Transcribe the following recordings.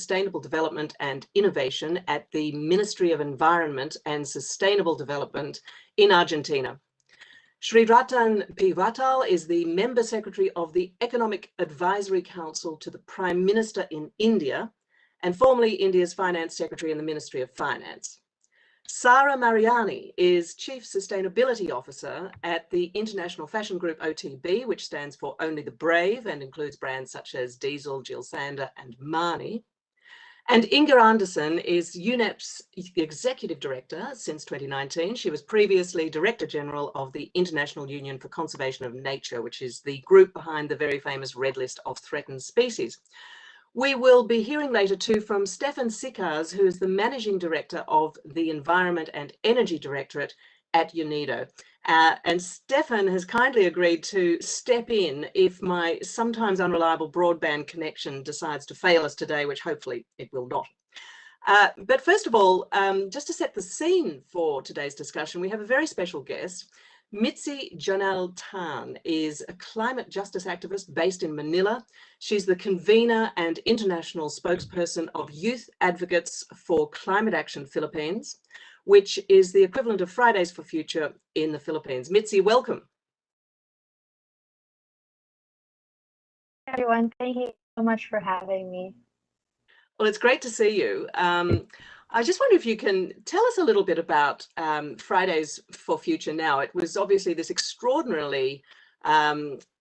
Sustainable Development and Innovation at the Ministry of Environment and Sustainable Development in Argentina. Sri Ratan P. Vatal is the Member Secretary of the Economic Advisory Council to the Prime Minister in India, and formerly India's Finance Secretary in the Ministry of Finance. Sara Mariani is Chief Sustainability Officer at the international fashion group OTB, which stands for Only the Brave and includes brands such as Diesel, Jill Sander, and Marni. And Inga Andersson is UNEP's Executive Director since 2019. She was previously Director General of the International Union for Conservation of Nature, which is the group behind the very famous Red List of Threatened Species. We will be hearing later too from Stefan Sikars, who is the Managing Director of the Environment and Energy Directorate at UNIDO. And Stefan has kindly agreed to step in if my sometimes unreliable broadband connection decides to fail us today, which hopefully it will not. But first of all, just to set the scene for today's discussion, we have a very special guest. Mitzi Janelle Tan is a climate justice activist based in Manila. She's the convener and international spokesperson of Youth Advocates for Climate Action Philippines, which is the equivalent of Fridays for Future in the Philippines. Mitzi, welcome. Everyone, thank you so much for having me. Well, it's great to see you. I just wonder if you can tell us a little bit about Fridays for Future now. It was obviously this extraordinarily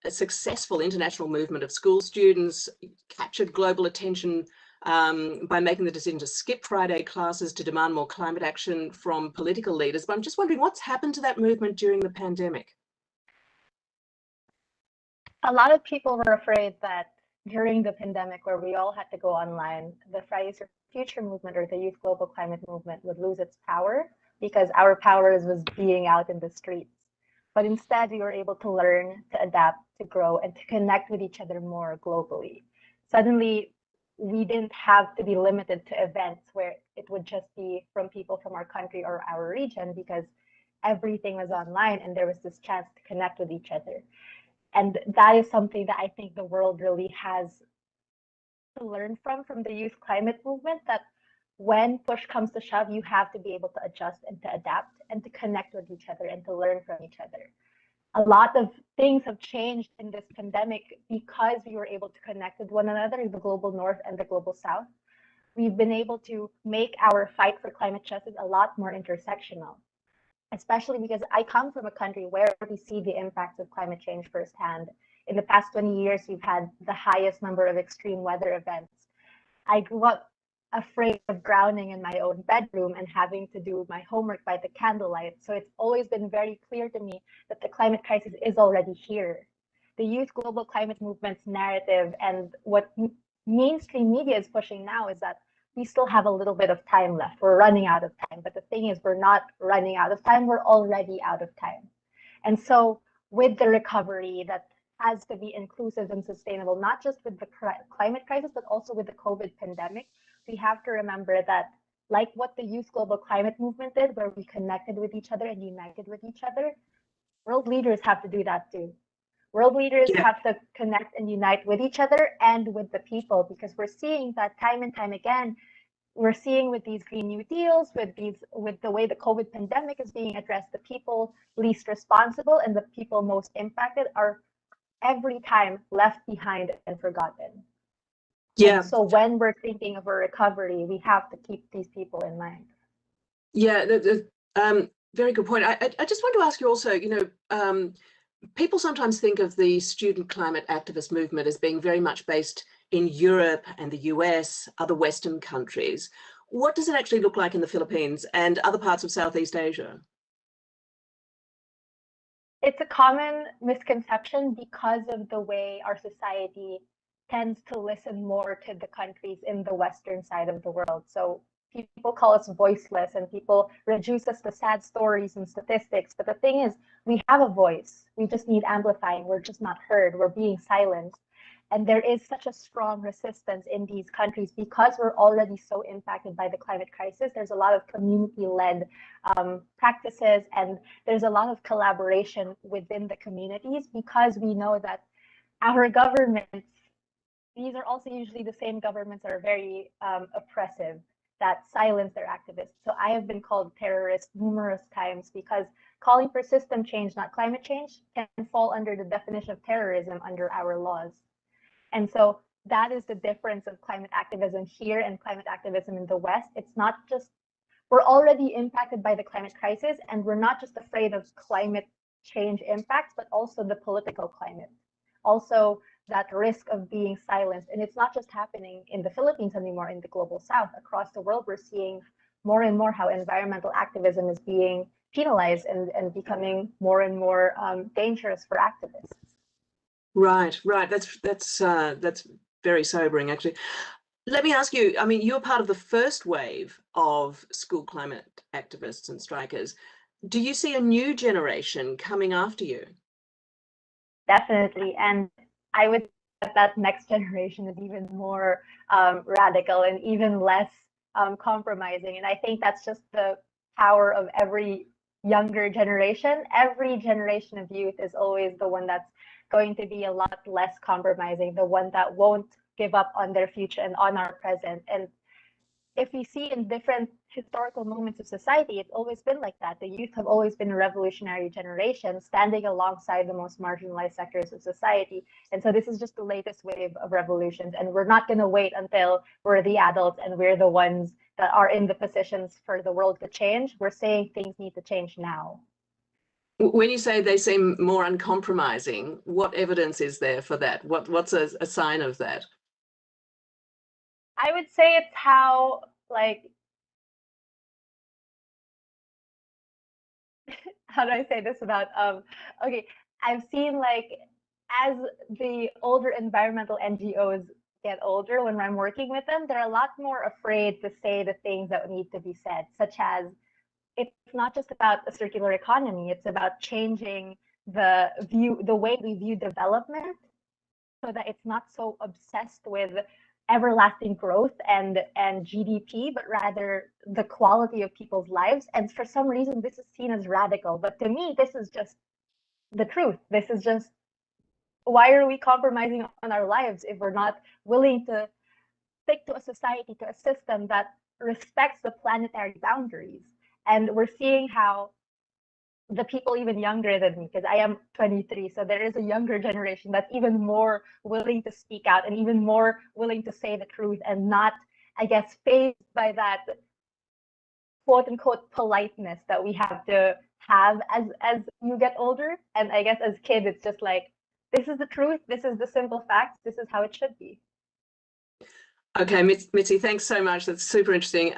successful international movement of school students, captured global attention by making the decision to skip Friday classes to demand more climate action from political leaders. But I'm just wondering what's happened to that movement during the pandemic? A lot of people were afraid that during the pandemic, where we all had to go online, the Fridays for Future movement or the Youth Global Climate Movement would lose its power because our powers was being out in the streets. But instead, we were able to learn, to adapt, to grow, and to connect with each other more globally. Suddenly, we didn't have to be limited to events where it would just be from people from our country or our region, because everything was online and there was this chance to connect with each other. And that is something that I think the world really has to learn from the youth climate movement, that when push comes to shove, you have to be able to adjust and to adapt and to connect with each other and to learn from each other. A lot of things have changed in this pandemic because we were able to connect with one another in the global north and the global south. We've been able to make our fight for climate justice a lot more intersectional, especially because I come from a country where we see the impacts of climate change firsthand. In the past 20 years, we've had the highest number of extreme weather events. I grew up afraid of drowning in my own bedroom and having to do my homework by the candlelight. So it's always been very clear to me that the climate crisis is already here. The youth global climate movement's narrative and what mainstream media is pushing now is that we still have a little bit of time left. We're running out of time. But the thing is, we're not running out of time. We're already out of time. And so with the recovery that has to be inclusive and sustainable, not just with the climate crisis, but also with the COVID pandemic, we have to remember that, like what the Youth Global Climate Movement did, where we connected with each other and united with each other, world leaders have to do that too. World leaders have to connect and unite with each other and with the people, because we're seeing that time and time again. We're seeing with these Green New Deals, with the way the COVID pandemic is being addressed, the people least responsible and the people most impacted are every time left behind and forgotten. Yeah. And so when we're thinking of a recovery, we have to keep these people in mind. Yeah, very good point. I just want to ask you also, people sometimes think of the student climate activist movement as being very much based in Europe and the US, other Western countries. What does it actually look like in the Philippines and other parts of Southeast Asia? It's a common misconception because of the way our society tends to listen more to the countries in the Western side of the world. So people call us voiceless and people reduce us to sad stories and statistics. But the thing is, we have a voice. We just need amplifying. We're just not heard. We're being silenced. And there is such a strong resistance in these countries because we're already so impacted by the climate crisis. There's a lot of community-led practices, and there's a lot of collaboration within the communities because we know that our governments these are also usually the same governments that are very oppressive, that silence their activists. So I have been called terrorist numerous times because calling for system change, not climate change, can fall under the definition of terrorism under our laws. And so that is the difference of climate activism here and climate activism in the West. It's not just, we're already impacted by the climate crisis, and we're not just afraid of climate change impacts, but also the political climate. Also, that risk of being silenced. And it's not just happening in the Philippines anymore, in the global South. Across the world, we're seeing more and more how environmental activism is being penalized and becoming more and more dangerous for activists. Right, right. That's very sobering, actually. Let me ask you, I mean, you're part of the first wave of school climate activists and strikers. Do you see a new generation coming after you? Definitely. And I would say that next generation is even more radical and even less compromising. And I think that's just the power of every younger generation. Every generation of youth is always the one that's going to be a lot less compromising, the one that won't give up on their future and on our present. And if we see in different historical moments of society, it's always been like that. The youth have always been a revolutionary generation, standing alongside the most marginalized sectors of society. And so this is just the latest wave of revolutions. And we're not going to wait until we're the adults and we're the ones that are in the positions for the world to change. We're saying things need to change now. When you say they seem more uncompromising, what evidence is there for that? What's a sign of that? I would say it's how, like, how do I say this about, okay, I've seen, like, as the older environmental NGOs get older, when I'm working with them, they're a lot more afraid to say the things that need to be said, such as, it's not just about a circular economy, it's about changing the way we view development, so that it's not so obsessed with everlasting growth and GDP, but rather the quality of people's lives. And for some reason, this is seen as radical. But to me, this is just the truth. This is just, why are we compromising on our lives if we're not willing to stick to a society, to a system that respects the planetary boundaries? And we're seeing how the people even younger than me, because I am 23, so there is a younger generation that's even more willing to speak out and even more willing to say the truth and not, I guess, fazed by that quote unquote politeness that we have to have as you get older. And I guess as kids, it's just like, this is the truth, this is the simple facts, this is how it should be. Okay, Mitzi, thanks so much. That's super interesting.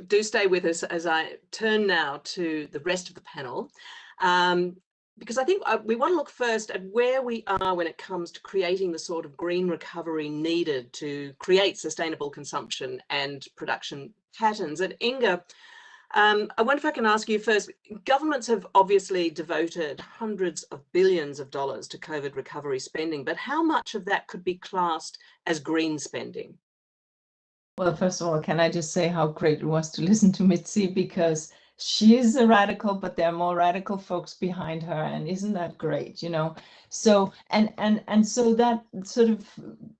Do stay with us as I turn now to the rest of the panel, because I think we want to look first at where we are when it comes to creating the sort of green recovery needed to create sustainable consumption and production patterns. And Inga, I wonder if I can ask you first, governments have obviously devoted hundreds of billions of dollars to COVID recovery spending, but how much of that could be classed as green spending? Well, first of all, can I just say how great it was to listen to Mitzi, because she is a radical, but there are more radical folks behind her, and isn't that great, you know? So and so that sort of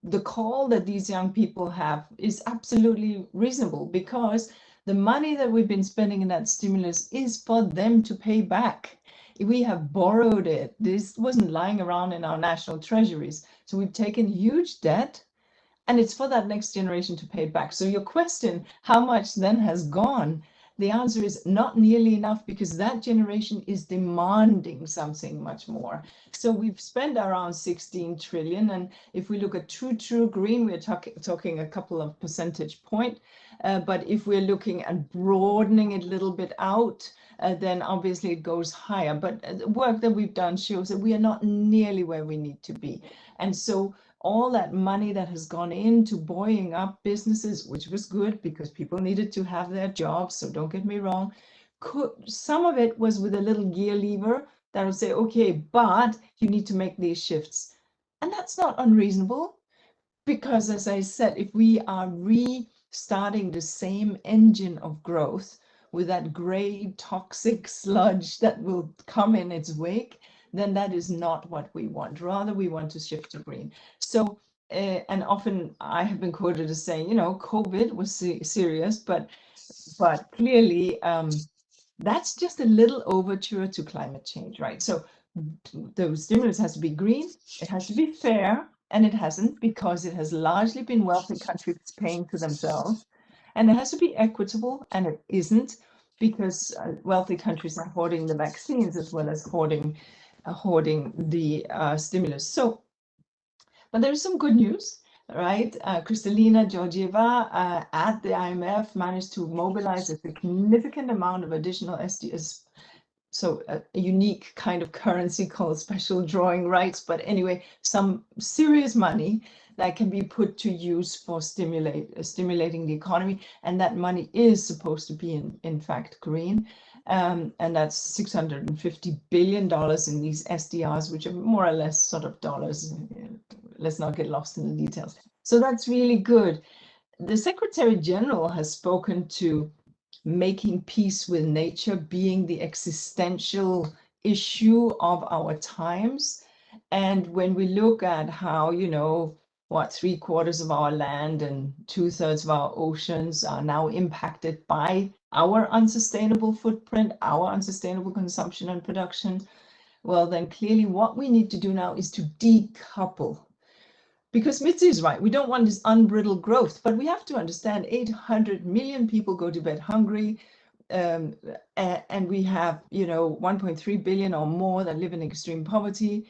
the call that these young people have is absolutely reasonable, because the money that we've been spending in that stimulus is for them to pay back. We have borrowed it. This wasn't lying around in our national treasuries. So we've taken huge debt, and it's for that next generation to pay it back. So your question, how much then has gone? The answer is not nearly enough, because that generation is demanding something much more. So we've spent around 16 trillion. And if we look at true green, we're talking a couple of percentage point. But if we're looking at broadening it a little bit out, then obviously it goes higher. But the work that we've done shows that we are not nearly where we need to be. And so all that money that has gone into buoying up businesses, which was good because people needed to have their jobs, so don't get me wrong, some of it was with a little gear lever that would say, okay, but you need to make these shifts. And that's not unreasonable, because as I said, if we are restarting the same engine of growth with that gray toxic sludge that will come in its wake, then that is not what we want. Rather, we want to shift to green. So and often I have been quoted as saying, you know, COVID was serious, but clearly that's just a little overture to climate change, right? So the stimulus has to be green, it has to be fair, and it hasn't, because it has largely been wealthy countries paying to themselves. And it has to be equitable, and it isn't, because wealthy countries are hoarding the vaccines as well as hoarding the stimulus. So, but there's some good news, right? Kristalina Georgieva at the IMF managed to mobilize a significant amount of additional SDGs. So a unique kind of currency called special drawing rights. But anyway, some serious money that can be put to use for stimulating the economy. And that money is supposed to be in fact green. And that's $650 billion in these SDRs, which are more or less sort of dollars. Let's not get lost in the details. So that's really good. The Secretary General has spoken to making peace with nature being the existential issue of our times. And when we look at how, you know, what 3/4 of our land and 2/3 of our oceans are now impacted by our unsustainable footprint, our unsustainable consumption and production, well, then clearly what we need to do now is to decouple. Because Mitzi is right, we don't want this unbridled growth, but we have to understand 800 million people go to bed hungry, and we have, you know, 1.3 billion or more that live in extreme poverty.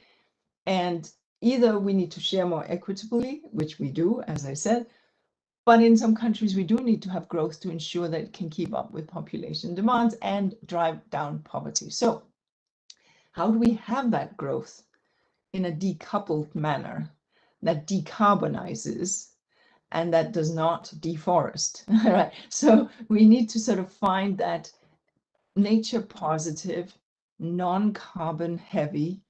And either we need to share more equitably, which we do, as I said, but in some countries we do need to have growth to ensure that it can keep up with population demands and drive down poverty. So how do we have that growth in a decoupled manner that decarbonizes and that does not deforest? Right? So we need to sort of find that nature positive, non-carbon heavy,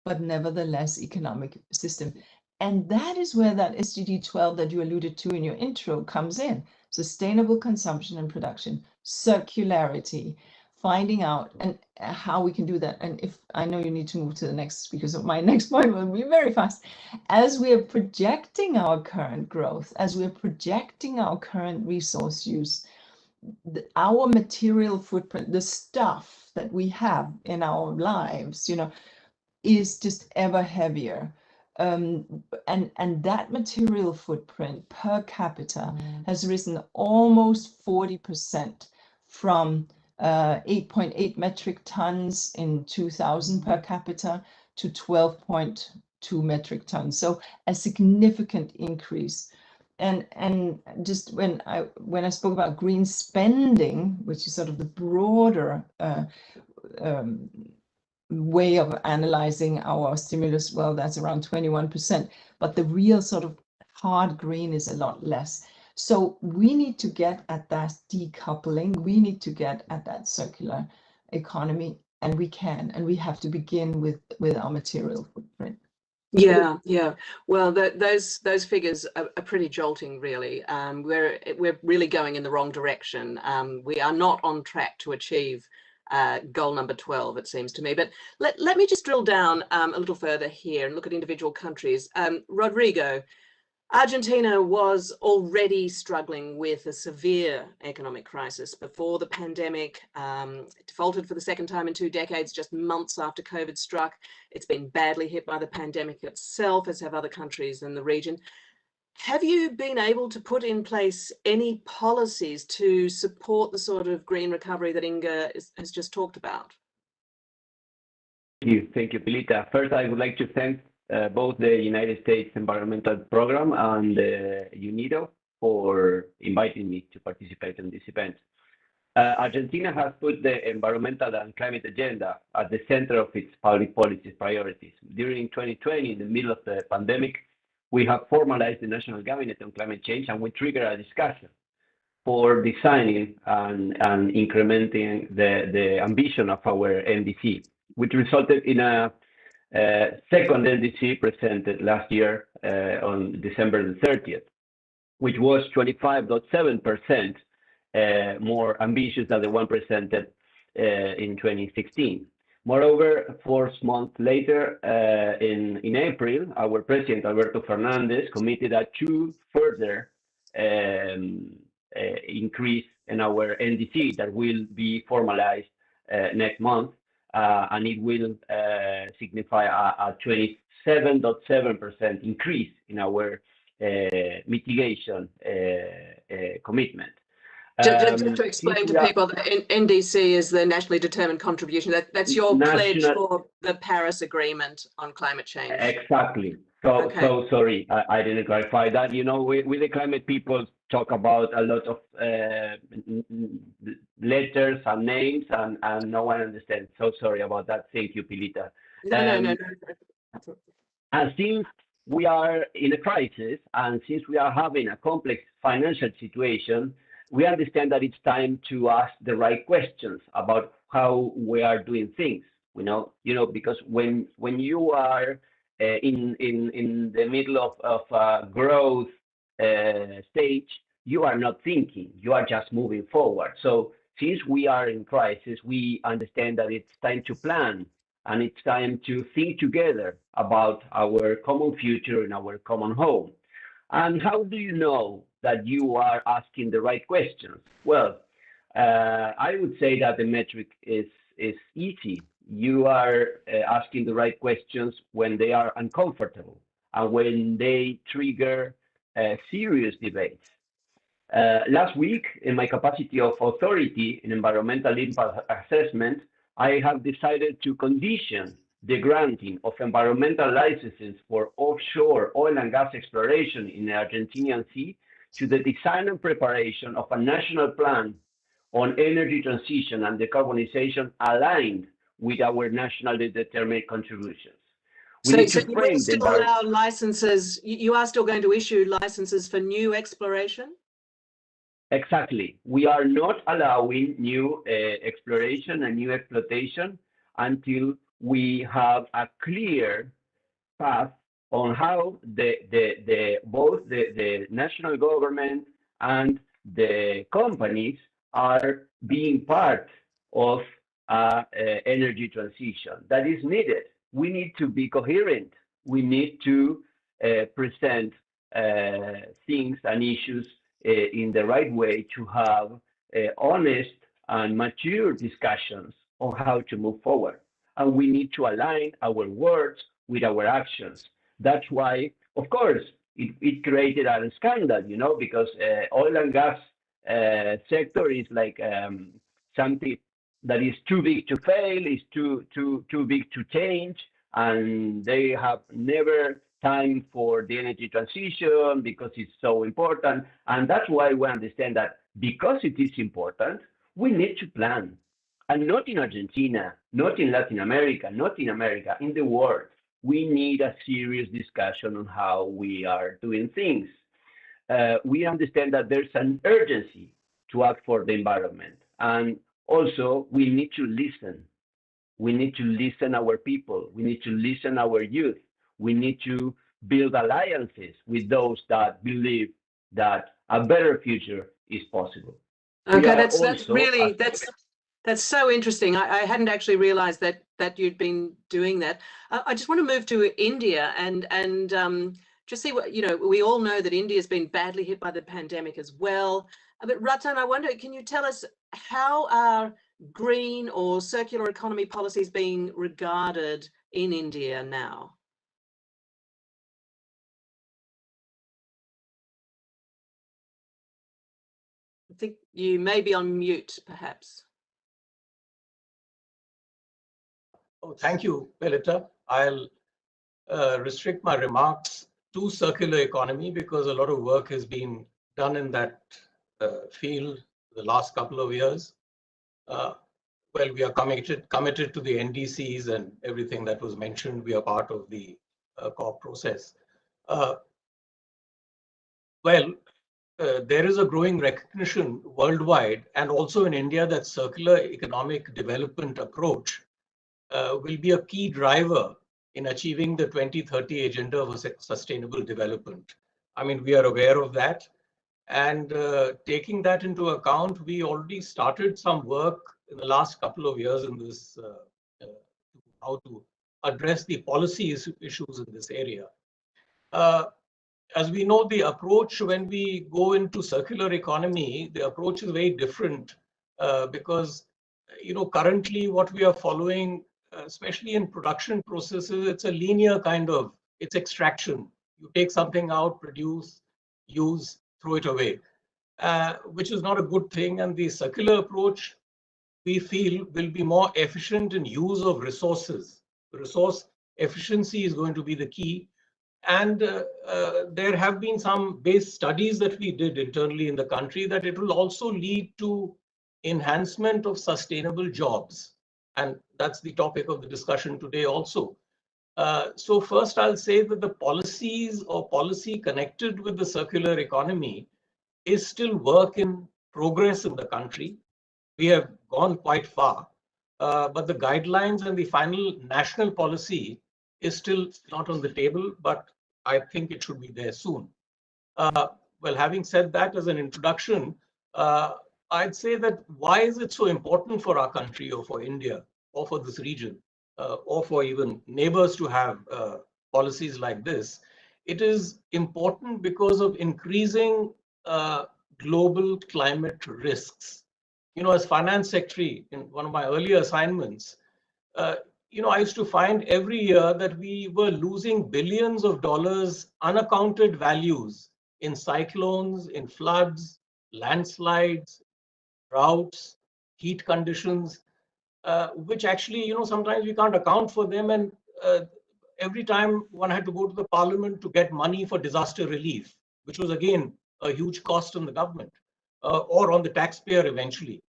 but nevertheless economic system. And that is where that SDG 12 that you alluded to in your intro comes in. Sustainable consumption and production, circularity, finding out and how we can do that. And if I know you need to move to the next, because of my next point will be very fast. As we are projecting our current growth, as we're projecting our current resource use, our material footprint, the stuff that we have in our lives, you know, is just ever heavier. And that material footprint per capita has risen almost 40% from 8.8 metric tons in 2000 per capita to 12.2 metric tons. So a significant increase. And just when I spoke about green spending, which is sort of the broader way of analyzing our stimulus, well, that's around 21%, but the real sort of hard green is a lot less. So we need to get at that decoupling, we need to get at that circular economy, and we can, and we have to begin with our material footprint. Yeah. Well, those figures are pretty jolting, really. We're really going in the wrong direction. We are not on track to achieve goal number 12, it seems to me. But let me just drill down a little further here and look at individual countries. Rodrigo, Argentina was already struggling with a severe economic crisis before the pandemic. It defaulted for the second time in 2 decades, just months after COVID struck. It's been badly hit by the pandemic itself, as have other countries in the region. Have you been able to put in place any policies to support the sort of green recovery that Inga has just talked about? Thank you, Pilita. First, I would like to thank both the United States Environmental Program and the UNEP-UNIDO for inviting me to participate in this event. Argentina has put the environmental and climate agenda at the center of its public policy priorities. During 2020, in the middle of the pandemic, we have formalized the National Cabinet on Climate Change, and we triggered a discussion for designing and incrementing the ambition of our NDC, which resulted in a second NDC presented last year on December the 30th, which was 25.7% more ambitious than the one presented in 2016. Moreover, 4 months later, in April, our president, Alberto Fernandez, committed a 2 further increase in our NDC that will be formalized next month, and it will signify a 27.7% increase in our mitigation commitment. Just to explain to people, NDC is the nationally determined contribution. That's your pledge for the Paris Agreement on climate change. Exactly. So sorry, I didn't clarify that. You know, with the climate people talk about a lot of letters and names, and no one understands. So sorry about that. Thank you, Pilita. No. And since we are in a crisis, and since we are having a complex financial situation, we understand that it's time to ask the right questions about how we are doing things. You know, because when you are in the middle of a growth stage, you are not thinking, you are just moving forward. So since we are in crisis, we understand that it's time to plan, and it's time to think together about our common future and our common home. And how do you know that you are asking the right questions? Well, I would say that the metric is easy. You are asking the right questions when they are uncomfortable and when they trigger serious debates. Last week, in my capacity of authority in environmental impact assessment, I have decided to condition the granting of environmental licenses for offshore oil and gas exploration in the Argentinian Sea to the design and preparation of a national plan on energy transition and decarbonization aligned with our nationally determined contributions. So you will still allow licenses, you are still going to issue licenses for new exploration? Exactly. We are not allowing new exploration and new exploitation until we have a clear path on how both the national government and the companies are being part of energy transition that is needed. We need to be coherent. We need to present things and issues in the right way to have honest and mature discussions on how to move forward. And we need to align our words with our actions. That's why, of course, it created a scandal, you know, because oil and gas sector is like something that is too big to fail, is too big to change, and they have never time for the energy transition because it's so important. And that's why we understand that because it is important, we need to plan. And not in Argentina, not in Latin America, not in America, in the world. We need a serious discussion on how we are doing things. We understand that there's an urgency to act for the environment. And also, we need to listen. We need to listen our people. We need to listen our youth. We need to build alliances with those that believe that a better future is possible. Okay, that's so interesting. I hadn't actually realized that you'd been doing that. I just want to move to India and just see what, you know, we all know that India has been badly hit by the pandemic as well. But Ratan, I wonder, can you tell us how are green or circular economy policies being regarded in India now? I think you may be on mute, perhaps. Oh, thank you, Pilita. I'll restrict my remarks to circular economy because a lot of work has been done in that field the last couple of years. Well, we are committed to the NDCs and everything that was mentioned. We are part of the COP process. There is a growing recognition worldwide and also in India that circular economic development approach will be a key driver in achieving the 2030 agenda of sustainable development. I mean, we are aware of that. And taking that into account, we already started some work in the last couple of years in this how to address the policy issues in this area. As we know, the approach when we go into circular economy, the approach is very different because, currently what we are following, especially in production processes, it's a linear kind of, it's extraction. You take something out, produce, use, throw it away, which is not a good thing. And the circular approach, we feel, will be more efficient in use of resources. Resource efficiency is going to be the key. And there have been some base studies that we did internally in the country that it will also lead to enhancement of sustainable jobs. And that's the topic of the discussion today also. So first, I'll say that the policies or policy connected with the circular economy is still work in progress in the country. We have gone quite far, but the guidelines and the final national policy is still not on the table, but I think it should be there soon. Well, having said that as an introduction, I'd say that why is it so important for our country or for India or for this region or for even neighbors to have policies like this? It is important because of increasing global climate risks. As finance secretary in one of my earlier assignments, I used to find every year that we were losing billions of dollars unaccounted values in cyclones, in floods, landslides, droughts, heat conditions, which actually, sometimes we can't account for them. And every time one had to go to the parliament to get money for disaster relief, which was again a huge cost on the government or on the taxpayer eventually.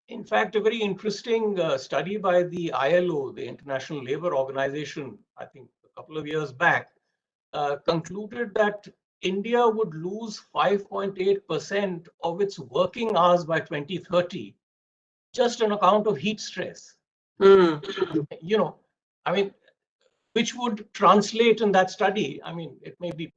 In fact, a very interesting study by the ILO, the International Labour Organization, I think a couple of years back, concluded that India would lose 5.8% of its working hours by 2030, just on account of heat stress. Which would translate in that study. It may be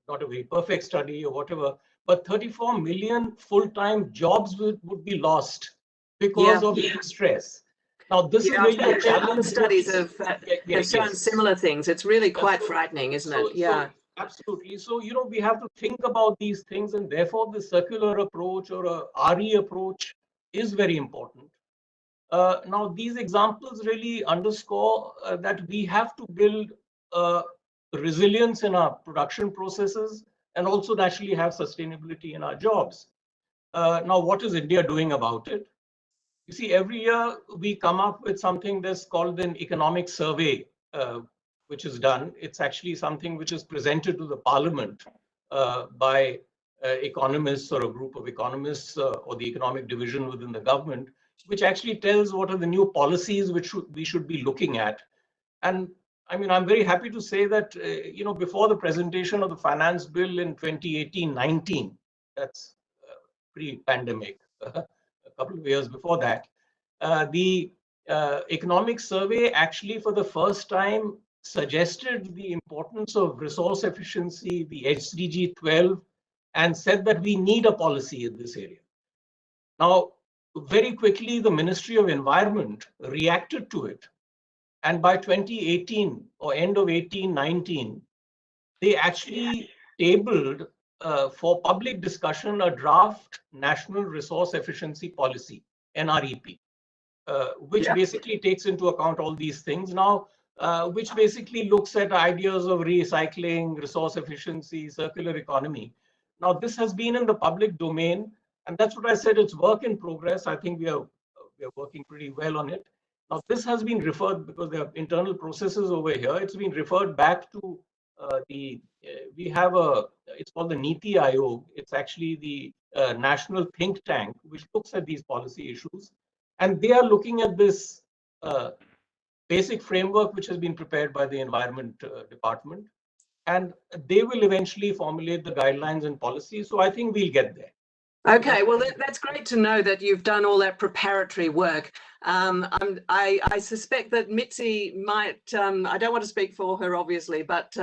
not a very perfect study or whatever, but 34 million full-time jobs would be lost because of heat stress. Now, this is really a challenge. Other studies have shown similar things. It's really quite frightening, isn't it? So, absolutely. So, we have to think about these things, and therefore the circular approach or a RE approach is very important. Now, these examples really underscore that we have to build resilience in our production processes and also naturally have sustainability in our jobs. Now, what is India doing about it? You see, every year we come up with something that's called an economic survey, which is done. It's actually something which is presented to the parliament by economists or a group of economists or the economic division within the government, which actually tells what are the new policies which we should be looking at. And I'm very happy to say that, before the presentation of the finance bill in 2018-19, that's pre-pandemic, a couple of years before that, the economic survey actually for the first time suggested the importance of resource efficiency, the SDG 12, and said that we need a policy in this area. Now, very quickly, the Ministry of Environment reacted to it. And by 2018 or end of 18-19, they actually tabled for public discussion a draft National Resource Efficiency Policy, NREP, which basically takes into account all these things now, which basically looks at ideas of recycling, resource efficiency, circular economy. Now, this has been in the public domain, and that's what I said, it's work in progress. I think we are working pretty well on it. Now, this has been referred, because there are internal processes over here, it's been referred back to we have it's called the Niti Aayog. It's actually the national think tank, which looks at these policy issues. And they are looking at this basic framework, which has been prepared by the Environment Department. And they will eventually formulate the guidelines and policies. So I think we'll get there. Okay, well, that's great to know that you've done all that preparatory work. I suspect that Mitzi might, I don't want to speak for her, obviously, but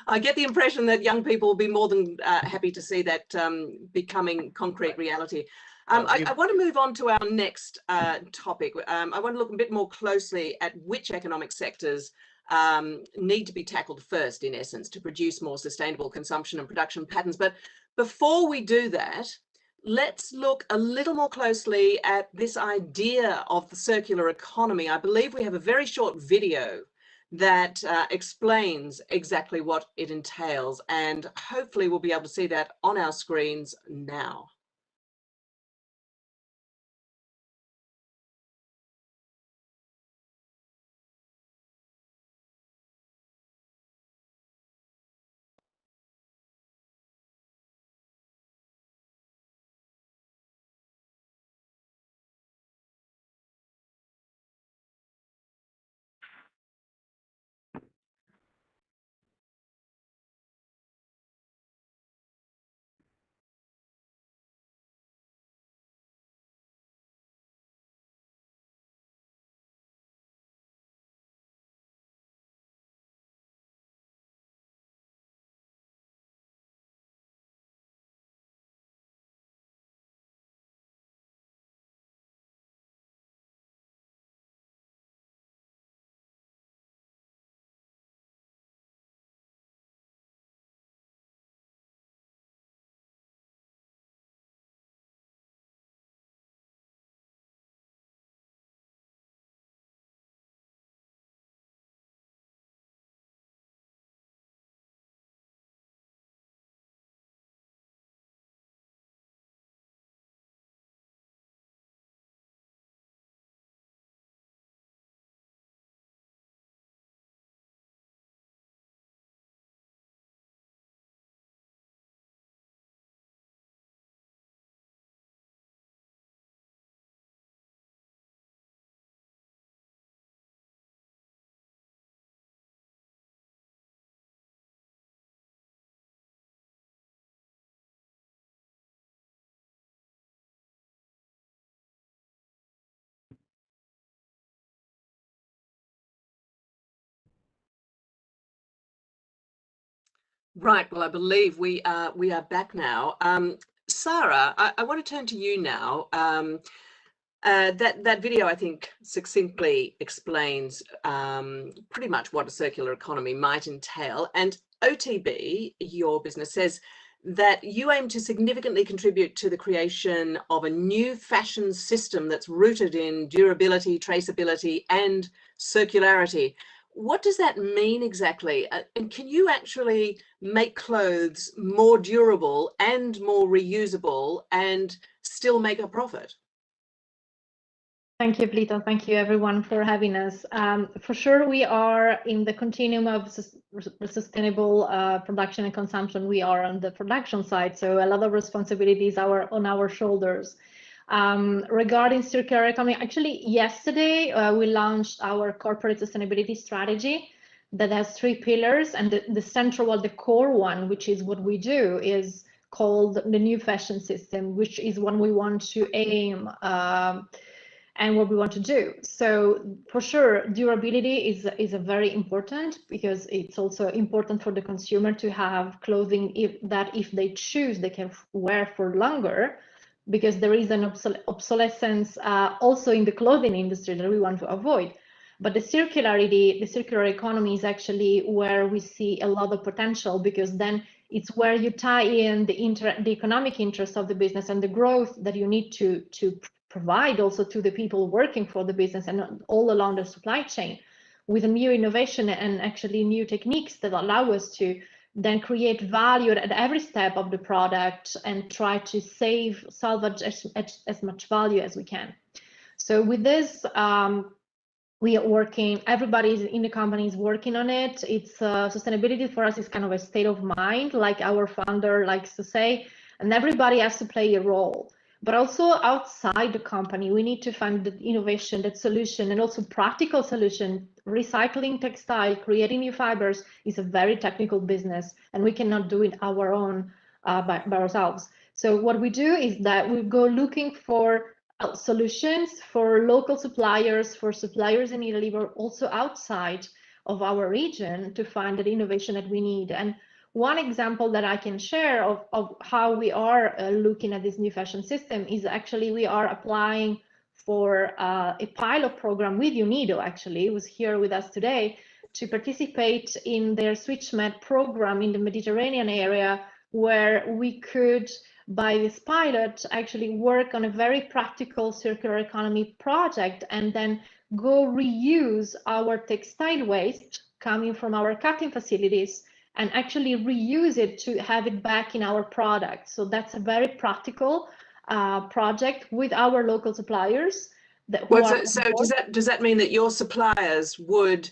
I get the impression that young people will be more than happy to see that becoming concrete reality. I want to move on to our next topic. I want to look a bit more closely at which economic sectors need to be tackled first, in essence, to produce more sustainable consumption and production patterns. But before we do that, let's look a little more closely at this idea of the circular economy. I believe we have a very short video that explains exactly what it entails, and hopefully we'll be able to see that on our screens now. Right, well, I believe we are back now. Sarah, I want to turn to you now. That video, I think, succinctly explains pretty much what a circular economy might entail. And OTB, your business, says that you aim to significantly contribute to the creation of a new fashion system that's rooted in durability, traceability, and circularity. What does that mean exactly? And can you actually make clothes more durable and more reusable and still make a profit? Thank you, Plito. Thank you, everyone, for having us. For sure, we are in the continuum of sustainable production and consumption. We are on the production side, so a lot of responsibilities are on our shoulders. Regarding circular economy, actually, yesterday we launched our corporate sustainability strategy that has 3 pillars, and the central one, the core one, which is what we do, is called the new fashion system, which is one we want to aim and what we want to do. So for sure, durability is a very important, because it's also important for the consumer to have clothing if they choose, they can wear for longer, because there is an obsolescence also in the clothing industry that we want to avoid. But the circularity, the circular economy is actually where we see a lot of potential, because then it's where you tie in the economic interest of the business and the growth that you need to provide also to the people working for the business and all along the supply chain, with a new innovation and actually new techniques that allow us to then create value at every step of the product and try to salvage as much value as we can. So with this, we are working, everybody in the company is working on it. It's sustainability for us is kind of a state of mind, like our founder likes to say, and everybody has to play a role. But also outside the company, we need to find the innovation, that solution, and also practical solution. Recycling textile, creating new fibers is a very technical business, and we cannot do it our own by ourselves. So what we do is that we go looking for solutions for local suppliers, for suppliers in Italy, but also outside of our region to find the innovation that we need. And one example that I can share of how we are looking at this new fashion system is actually we are applying for a pilot program with UNEP-UNIDO, actually, who's here with us today, to participate in their SwitchMed program in the Mediterranean area, where we could, by this pilot, actually work on a very practical circular economy project and then go reuse our textile waste coming from our cutting facilities and actually reuse it to have it back in our product. So that's a very practical project with our local suppliers. So does that mean that your suppliers would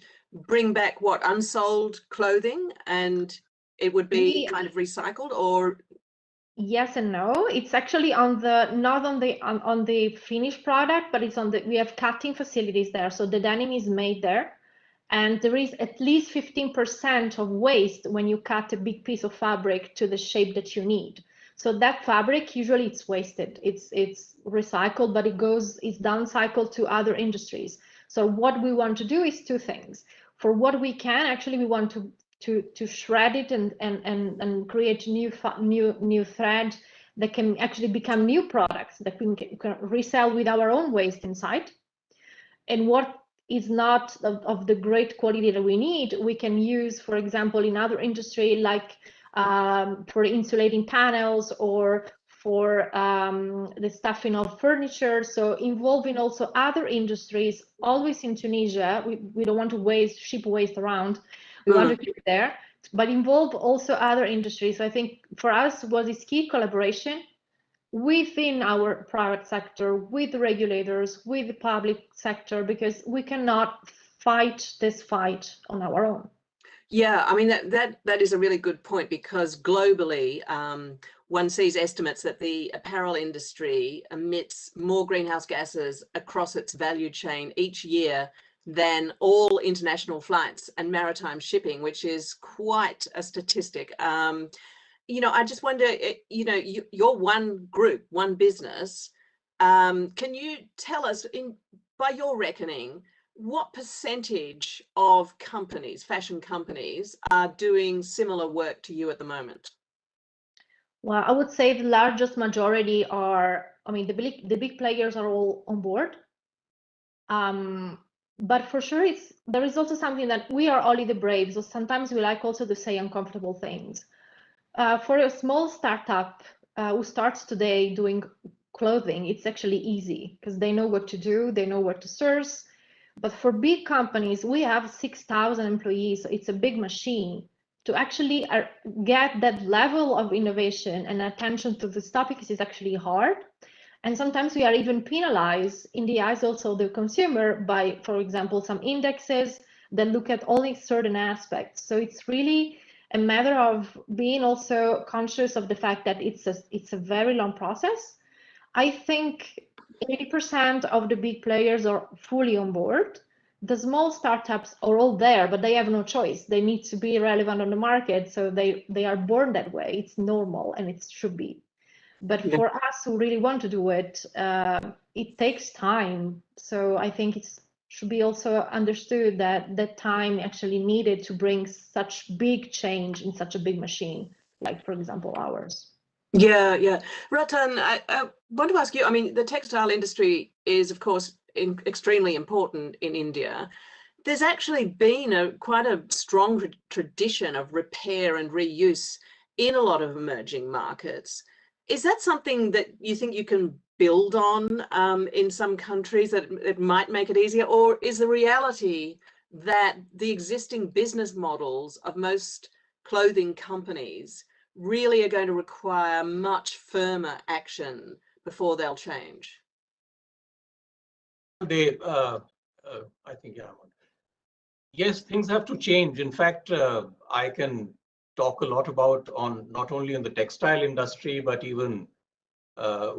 bring back what, unsold clothing, and it would be kind of recycled, or? Yes and no. It's actually on the not on the finished product, but it's on the, we have cutting facilities there. So the denim is made there, and there is at least 15% of waste when you cut a big piece of fabric to the shape that you need. So that fabric, usually it's wasted. It's recycled, but it's downcycled to other industries. So what we want to do is two things. For what we can, actually, we want to shred it and create new thread that can actually become new products that we can resell with our own waste inside. And what is not of the great quality that we need, we can use, for example, in other industry, like for insulating panels or for the stuffing of furniture. So involving also other industries, always in Tunisia. We don't want to ship waste around. We want to keep it there, but involve also other industries. So I think for us, what is key collaboration within our private sector, with the regulators, with the public sector, because we cannot fight this fight on our own. Yeah, I mean, that is a really good point, because globally, one sees estimates that the apparel industry emits more greenhouse gases across its value chain each year than all international flights and maritime shipping, which is quite a statistic. I just wonder, you're one group, one business. Can you tell us, by your reckoning, what percentage of companies, fashion companies, are doing similar work to you at the moment? Well, I would say the largest majority are, the big players are all on board. But for sure, there is also something that we are only the brave. So sometimes we like also to say uncomfortable things. For a small startup who starts today doing clothing, it's actually easy because they know what to do, they know where to source. But for big companies, we have 6,000 employees, so it's a big machine. To actually get that level of innovation and attention to this topic is actually hard. And sometimes we are even penalized in the eyes also of the consumer by, for example, some indexes that look at only certain aspects. So it's really a matter of being also conscious of the fact that it's a very long process. I think 80% of the big players are fully on board. The small startups are all there, but they have no choice. They need to be relevant on the market, so they are born that way. It's normal, and it should be. But for us who really want to do it, it takes time. So I think it should be also understood that that time actually needed to bring such big change in such a big machine, like, for example, ours. Yeah. Ratan, I want to ask you, the textile industry is, of course, extremely important in India. There's actually been quite a strong tradition of repair and reuse in a lot of emerging markets. Is that something that you think you can build on in some countries, that it might make it easier? Or is the reality that the existing business models of most clothing companies really are going to require much firmer action before they'll change? I think, yes, things have to change. In fact, I can talk a lot about not only in the textile industry, but even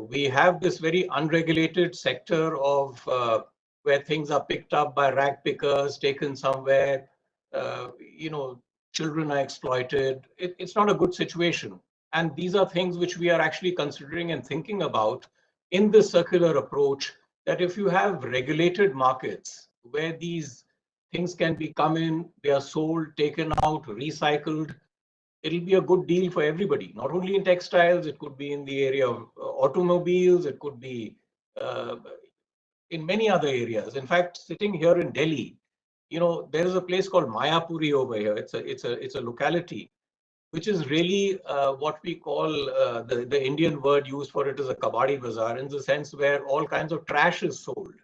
we have this very unregulated sector of where things are picked up by rag pickers, taken somewhere, children are exploited. It's not a good situation. And these are things which we are actually considering and thinking about in the circular approach, that if you have regulated markets where these things can be come in, they are sold, taken out, recycled, it'll be a good deal for everybody, not only in textiles, it could be in the area of automobiles, it could be in many other areas. In fact, sitting here in Delhi, there is a place called Mayapuri over here. It's a locality, which is really what we call the Indian word used for it is a kabadi bazaar, in the sense where all kinds of trash is sold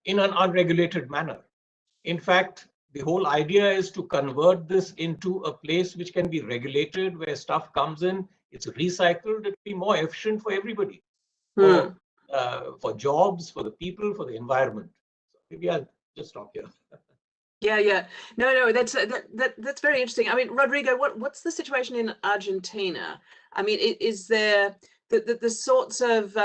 in an unregulated manner. In fact, the whole idea is to convert this into a place which can be regulated, where stuff comes in, it's recycled, it'll be more efficient for everybody, for jobs, for the people, for the environment. So maybe I'll just stop here. Yeah. No, that's very interesting. I mean, Rodrigo, what's the situation in Argentina? I mean, is there the sorts of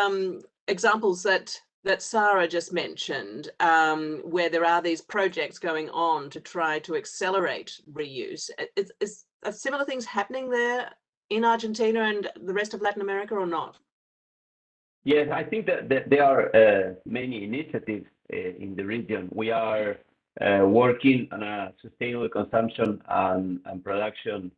examples that Sarah just mentioned, where there are these projects going on to try to accelerate reuse? Are similar things happening there in Argentina and the rest of Latin America, or not? Yes, I think that there are many initiatives in the region. We are working on a sustainable consumption and production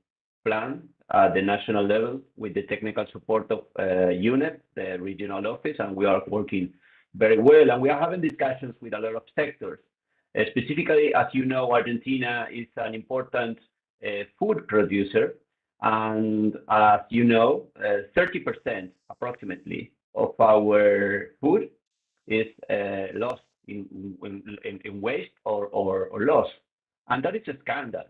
plan at the national level with the technical support of UNEP, the regional office, and we are working very well. And we are having discussions with a lot of sectors. Specifically, as you know, Argentina is an important food producer. And as you know, 30% approximately of our food is lost in waste or loss. And that is a scandal.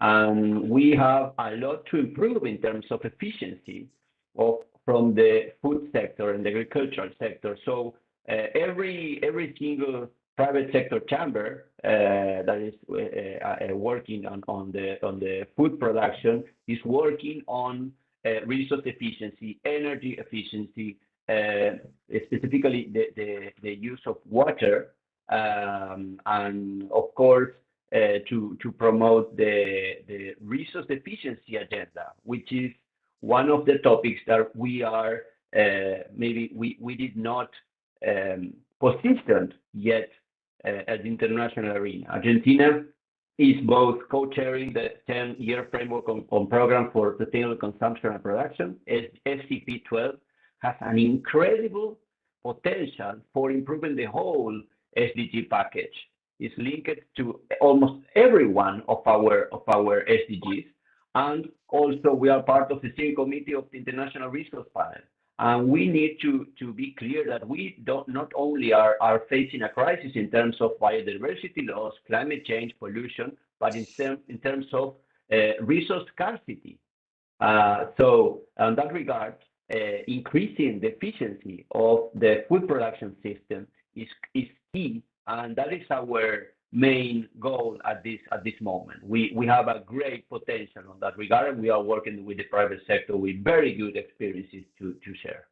And we have a lot to improve in terms of efficiency from the food sector and the agricultural sector. So every single private sector chamber that is working on the food production is working on resource efficiency, energy efficiency, specifically the use of water, and of course to promote the resource efficiency agenda, which is one of the topics that we are maybe we did not positioned yet at the international arena. Argentina is both co-chairing the 10-year framework on program for sustainable consumption and production. SCP 12 has an incredible potential for improving the whole SDG package. It's linked to almost every one of our SDGs, and also we are part of the steering committee of the International Resource Panel. And we need to be clear that we not only are facing a crisis in terms of biodiversity loss, climate change, pollution, but in terms of resource scarcity. So in that regard, increasing the efficiency of the food production system is key, and that is our main goal at this moment. We have a great potential on that regard, and we are working with the private sector with very good experiences to share.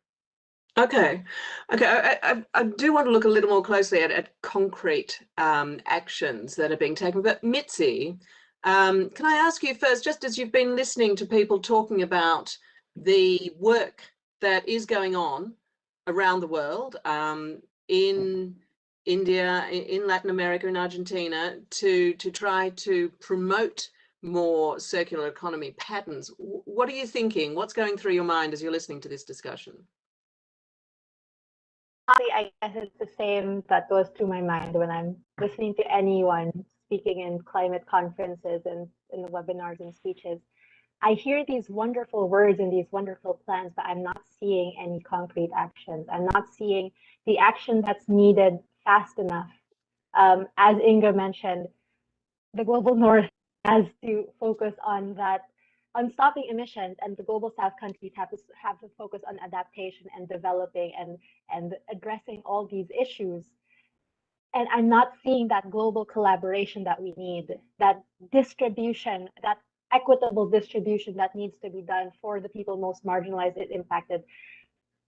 Okay. I do want to look a little more closely at concrete actions that are being taken. But Mitzi, can I ask you first, just as you've been listening to people talking about the work that is going on around the world, in India, in Latin America, in Argentina, to try to promote more circular economy patterns. What are you thinking? What's going through your mind as you're listening to this discussion? I guess it's the same that goes through my mind when I'm listening to anyone speaking in climate conferences and in the webinars and speeches. I hear these wonderful words and these wonderful plans, but I'm not seeing any concrete actions. I'm not seeing the action that's needed fast enough. As Inga mentioned, the global north has to focus on that, on stopping emissions, and the global south countries have to focus on adaptation and developing and addressing all these issues. And I'm not seeing that global collaboration that we need, that distribution, that equitable distribution that needs to be done for the people most marginalized and impacted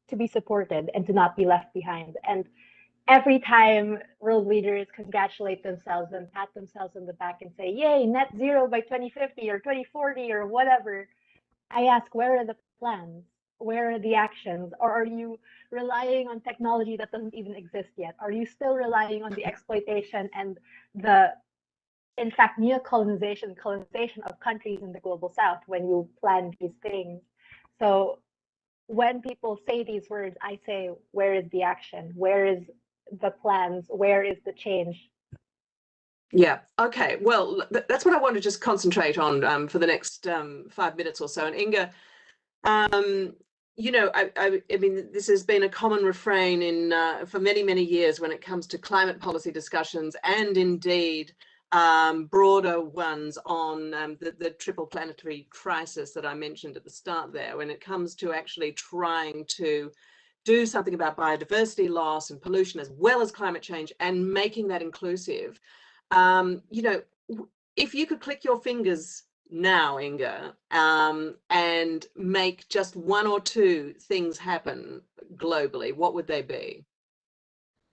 to be supported and to not be left behind. And every time world leaders congratulate themselves and pat themselves on the back and say, yay, net zero by 2050 or 2040 or whatever, I ask, where are the plans? Where are the actions? Or are you relying on technology that doesn't even exist yet? Are you still relying on the exploitation and the, in fact, colonization of countries in the global south when you plan these things? So when people say these words, I say, where is the action? Where is the plans? Where is the change? Yeah. Okay. Well, that's what I want to just concentrate on for the next 5 minutes or so. And Inga, you know, I mean, this has been a common refrain in for many, many years when it comes to climate policy discussions, and indeed broader ones on the triple planetary crisis that I mentioned at the start there, when it comes to actually trying to do something about biodiversity loss and pollution as well as climate change and making that inclusive. You know, if you could click your fingers now, Inga, and make just one or two things happen globally, what would they be?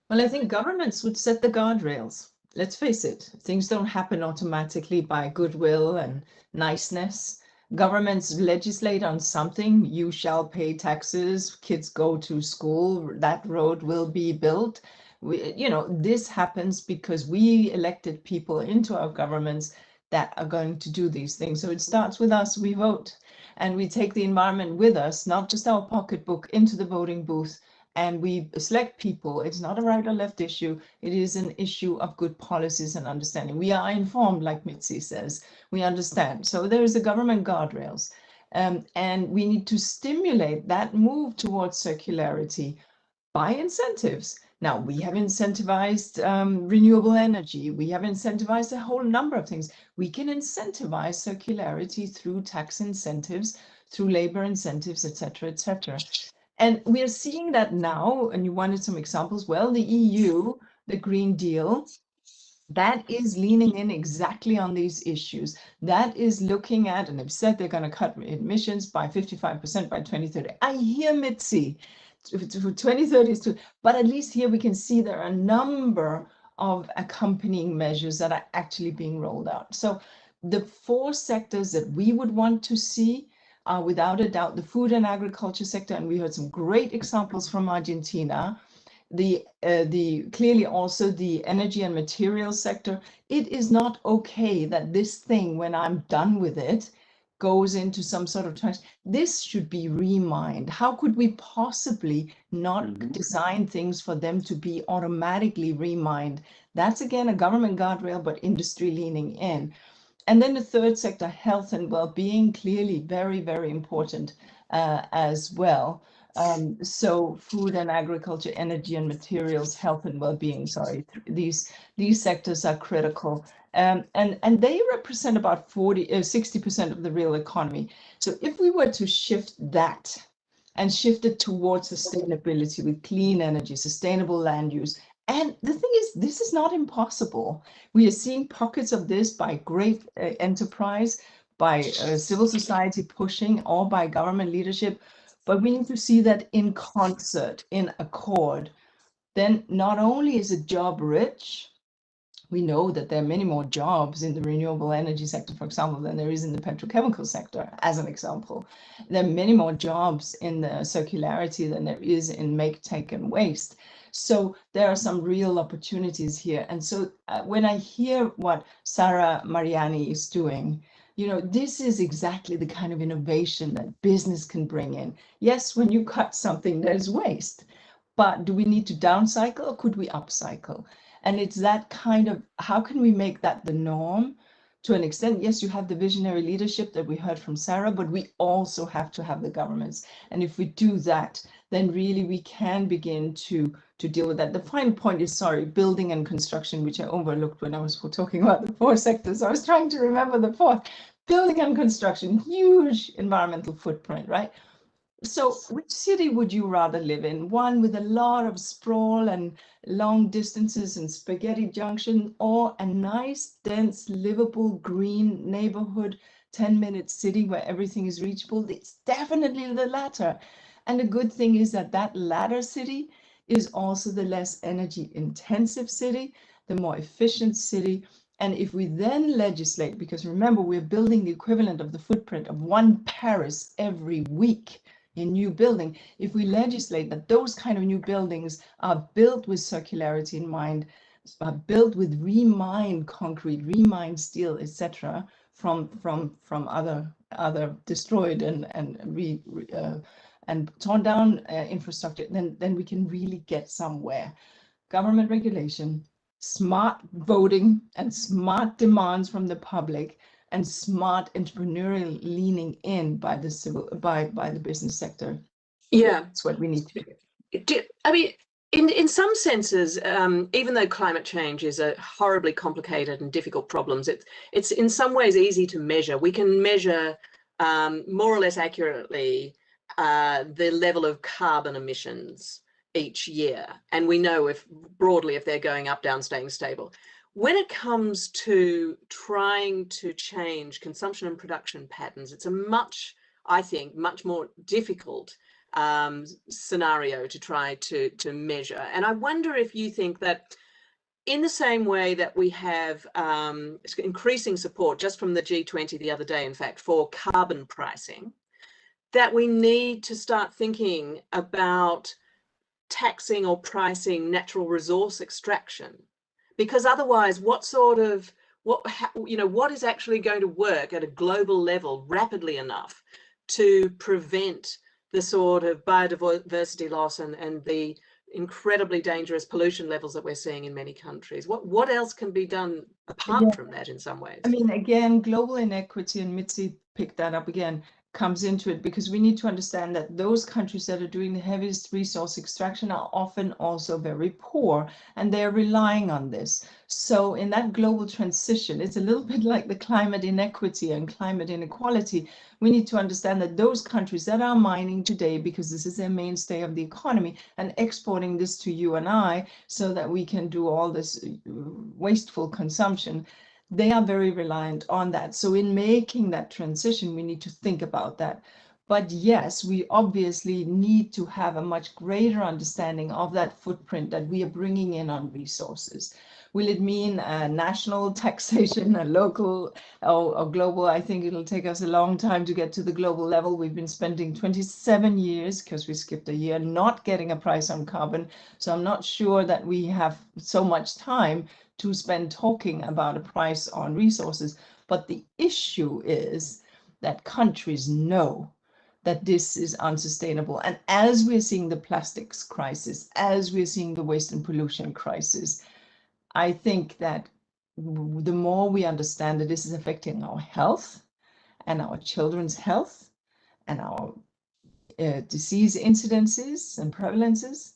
Well, I think governments would set the guardrails. Let's face it, things don't happen automatically by goodwill and niceness. Governments legislate on something, you shall pay taxes, kids go to school, that road will be built. You know, this happens because we elected people into our governments that are going to do these things. So it starts with us, we vote, and we take the environment with us, not just our pocketbook, into the voting booth. And we select people. It's not a right or left issue. It is an issue of good policies and understanding. We are informed, like Mitzi says. We understand. So there is a government guardrails. And we need to stimulate that move towards circularity by incentives. Now, we have incentivized renewable energy. We have incentivized a whole number of things. We can incentivize circularity through tax incentives, through labor incentives, et cetera, et cetera. And we are seeing that now, and you wanted some examples. Well, the EU, the Green Deal, that is leaning in exactly on these issues. That is looking at, and they've said they're going to cut emissions by 55% by 2030. I hear Mitzi, for 2030 is too, but at least here we can see there are a number of accompanying measures that are actually being rolled out. So the 4 sectors that we would want to see, without a doubt, the food and agriculture sector, and we heard some great examples from Argentina. The clearly also the energy and materials sector. It is not okay that this thing, when I'm done with it, goes into some sort of trash. This should be remined. How could we possibly not design things for them to be automatically remined? That's again a government guardrail, but industry leaning in. And then the 3rd sector, health and well-being, clearly very, very important as well. So food and agriculture, energy and materials, health and well-being, sorry, these sectors are critical. And they represent about 60% of the real economy. So if we were to shift that and shift it towards sustainability with clean energy, sustainable land use, and the thing is, this is not impossible. We are seeing pockets of this by great enterprise, by civil society pushing, or by government leadership. But we need to see that in concert, in accord. Then not only is it job rich, we know that there are many more jobs in the renewable energy sector, for example, than there is in the petrochemical sector, as an example. There are many more jobs in the circularity than there is in make, take, and waste. So there are some real opportunities here. And so when I hear what Sara Mariani is doing, you know, this is exactly the kind of innovation that business can bring in. Yes, when you cut something, there's waste. But do we need to downcycle or could we upcycle? And it's that kind of, how can we make that the norm to an extent? Yes, you have the visionary leadership that we heard from Sarah, but we also have to have the governments. And if we do that, then really we can begin to deal with that. The final point is, sorry, building and construction, which I overlooked when I was talking about the 4 sectors. I was trying to remember the 4th. Building and construction, huge environmental footprint, right? So which city would you rather live in? One with a lot of sprawl and long distances and spaghetti junction, or a nice, dense, livable, green neighborhood, 10-minute city where everything is reachable? It's definitely the latter. And the good thing is that that latter city is also the less energy intensive city, the more efficient city, And if we then legislate, because remember, we're building the equivalent of the footprint of one Paris every week in new building. If we legislate that those kind of new buildings are built with circularity in mind, are built with remined concrete, remined steel, etc., from other destroyed and torn down infrastructure, then we can really get somewhere. Government regulation, smart voting, and smart demands from the public, and smart entrepreneurial leaning in by the business sector. Yeah, That's what we need to do. I mean, in some senses, even though climate change is a horribly complicated and difficult problem, it's in some ways easy to measure. We can measure more or less accurately the level of carbon emissions each year, and we know broadly if they're going up, down, staying stable. When it comes to trying to change consumption and production patterns, it's I think, much more difficult scenario to try to measure. And I wonder if you think that in the same way that we have increasing support just from the G20 the other day, in fact, for carbon pricing, that we need to start thinking about taxing or pricing natural resource extraction, because otherwise what is actually going to work at a global level rapidly enough to prevent the sort of biodiversity loss and the incredibly dangerous pollution levels that we're seeing in many countries? What else can be done apart from that in some ways? I mean, again, global inequity, and Mitzi picked that up again, comes into it, because we need to understand that those countries that are doing the heaviest resource extraction are often also very poor, and they're relying on this. So in that global transition, it's a little bit like the climate inequity and climate inequality. We need to understand that those countries that are mining today, because this is their mainstay of the economy, and exporting this to you and I so that we can do all this wasteful consumption, they are very reliant on that. So in making that transition, we need to think about that. But yes, we obviously need to have a much greater understanding of that footprint that we are bringing in on resources. Will it mean a national taxation, a local or global? I think it'll take us a long time to get to the global level. We've been spending 27 years, because we skipped a year, not getting a price on carbon. So I'm not sure that we have so much time to spend talking about a price on resources. But the issue is that countries know that this is unsustainable. And as we're seeing the plastics crisis, as we're seeing the waste and pollution crisis, I think that the more we understand that this is affecting our health and our children's health and our disease incidences and prevalences,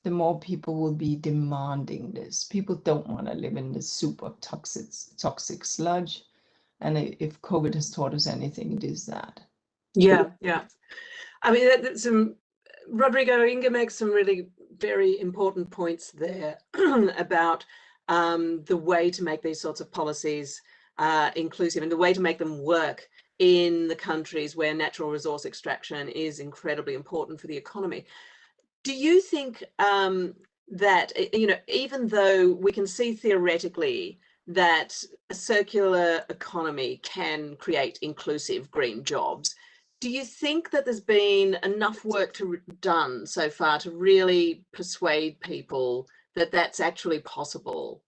the more people will be demanding this. People don't want to live in the soup of toxic sludge. And if COVID has taught us anything, it is that. Yeah. I mean, Rodrigo, Inga makes some really very important points there about the way to make these sorts of policies inclusive, and the way to make them work in the countries where natural resource extraction is incredibly important for the economy. Do you think that, even though we can see theoretically that a circular economy can create inclusive green jobs, do you think that there's been enough work done so far to really persuade people that that's actually possible?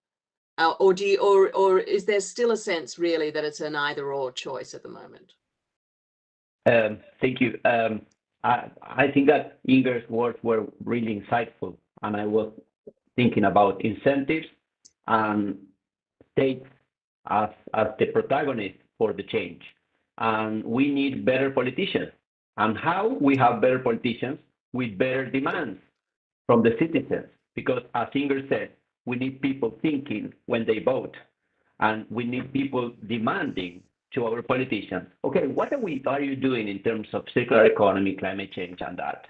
Or is there still a sense really that it's an either-or choice at the moment? Thank you. I think that Inga's words were really insightful, and I was thinking about incentives and states as the protagonist for the change. And we need better politicians. And how we have better politicians? With better demands from the citizens. Because as Inga said, we need people thinking when they vote, and we need people demanding to our politicians, okay, what are you doing in terms of circular economy, climate change, and that?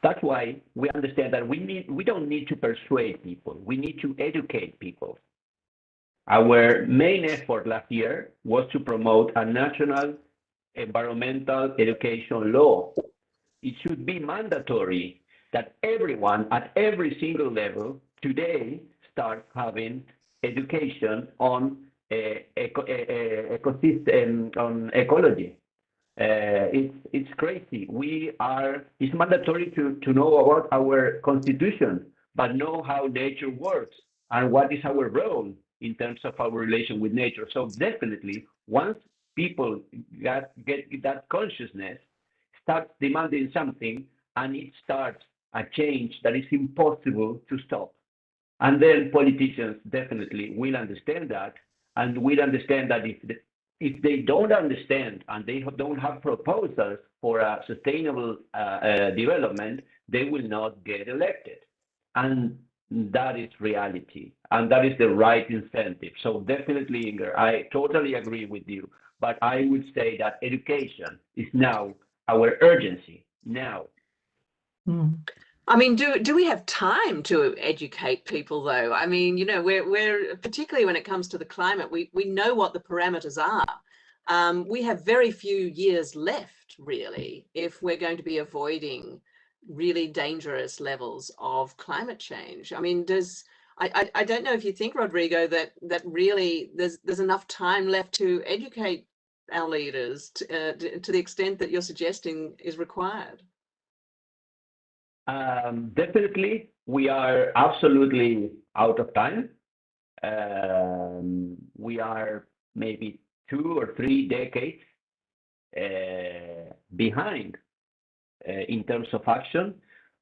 That's why we understand that we don't need to persuade people. We need to educate people. Our main effort last year was to promote a national environmental education law. It should be mandatory that everyone at every single level today start having education on ecosystem, on ecology. It's crazy. It's mandatory to know about our constitution, but know how nature works and what is our role in terms of our relation with nature. So definitely, once people get that consciousness, start demanding something, and it starts a change that is impossible to stop. And then politicians definitely will understand that, and will understand that if they don't understand and they don't have proposals for a sustainable development, they will not get elected. And that is reality, and that is the right incentive. So definitely, Inger, I totally agree with you, but I would say that education is now our urgency now. I mean, do we have time to educate people, though? I mean, you know, we're particularly when it comes to the climate, we know what the parameters are. We have very few years left, really, if we're going to be avoiding really dangerous levels of climate change. I mean, I don't know if you think, Rodrigo, that really there's enough time left to educate our leaders to the extent that you're suggesting is required. Definitely, we are absolutely out of time. We are maybe 2 or 3 decades behind in terms of action,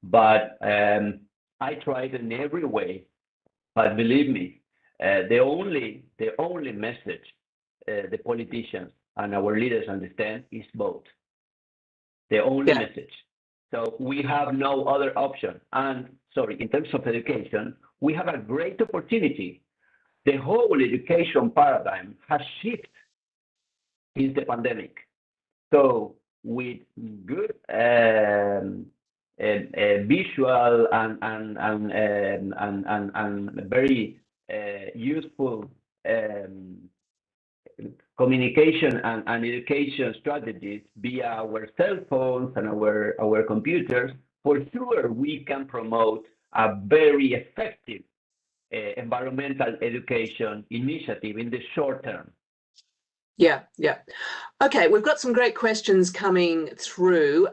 but I tried in every way. But believe me, the only message the politicians and our leaders understand is vote. The only message. So we have no other option. And sorry, in terms of education, we have a great opportunity. The whole education paradigm has shifted since the pandemic. So with good visual and very useful communication and education strategies via our cell phones and our computers, for sure we can promote a very effective environmental education initiative in the short term. Yeah. Okay, we've got some great questions coming through,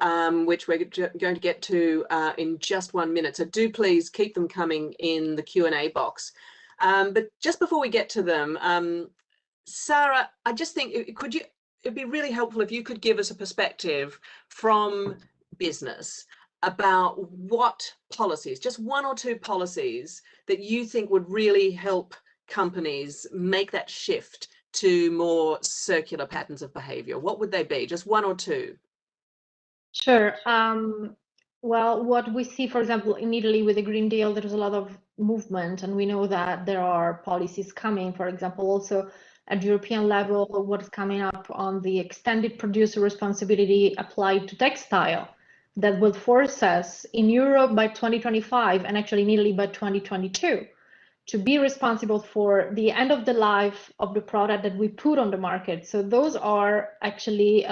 which we're going to get to in just 1 minute. So do please keep them coming in the Q&A box. But just before we get to them, Sarah, I just think it'd be really helpful if you could give us a perspective from business about what policies, just 1 or 2 policies that you think would really help companies make that shift to more circular patterns of behavior. What would they be? Just 1 or 2. Sure. Well, what we see, for example, in Italy with the Green Deal, there is a lot of movement, and we know that there are policies coming, for example, also at European level, what is coming up on the extended producer responsibility applied to textile that will force us in Europe by 2025 and actually in Italy by 2022 to be responsible for the end of the life of the product that we put on the market. So those are actually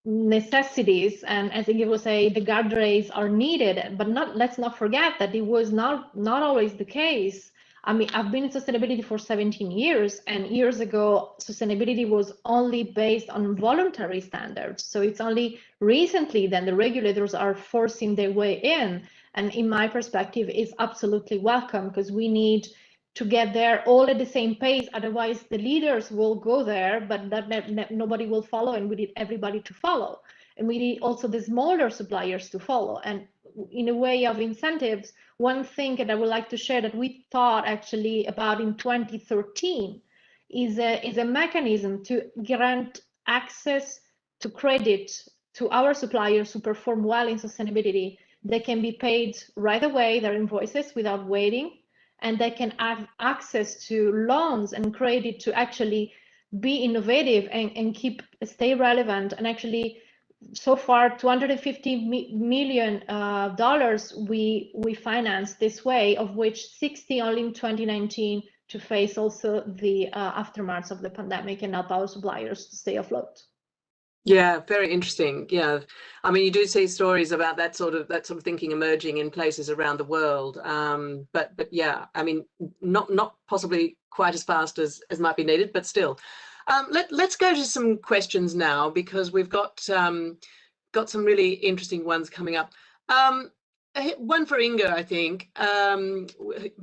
necessities, and as Igor will say, the guardrails are needed, but let's not forget that it was not always the case. I mean, I've been in sustainability for 17 years, and years ago, sustainability was only based on voluntary standards. So it's only recently that the regulators are forcing their way in. And in my perspective, it's absolutely welcome, because we need to get there all at the same pace. Otherwise, the leaders will go there, but nobody will follow, and we need everybody to follow. And we need also the smaller suppliers to follow. And in a way of incentives, one thing that I would like to share that we thought actually about in 2013 is a mechanism to grant access to credit to our suppliers who perform well in sustainability. They can be paid right away, their invoices, without waiting, and they can have access to loans and credit to actually be innovative and stay relevant. And actually, so far, $250 million we financed this way, of which 60 only in 2019 to face also the aftermath of the pandemic and help our suppliers to stay afloat. Yeah, very interesting. Yeah, I mean, you do see stories about that sort of thinking emerging in places around the world. But yeah, I mean, not possibly quite as fast as might be needed, but still. Let's go to some questions now, because we've got some really interesting ones coming up. One for Inga, I think,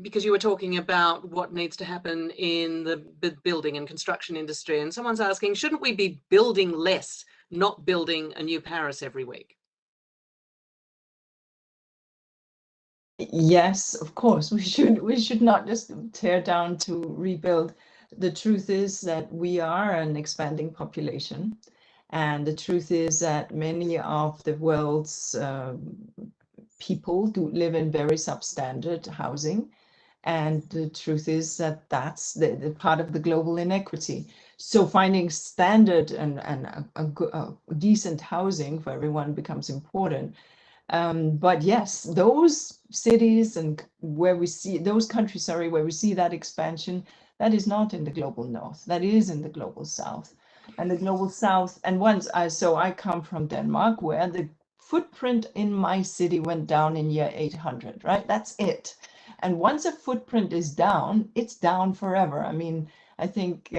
because you were talking about what needs to happen in the building and construction industry, and someone's asking, shouldn't we be building less, not building a new Paris every week? Yes, of course, we should not just tear down to rebuild. The truth is that we are an expanding population, and the truth is that many of the world's people do live in very substandard housing. And the truth is that that's the part of the global inequity. So finding standard and a decent housing for everyone becomes important. But yes, those cities and where we see those countries, sorry, where we see that expansion, that is not in the global north, that is in the global south. And the global south, and I come from Denmark, where the footprint in my city went down in year 800, right? That's it. And once a footprint is down, it's down forever. I mean, I think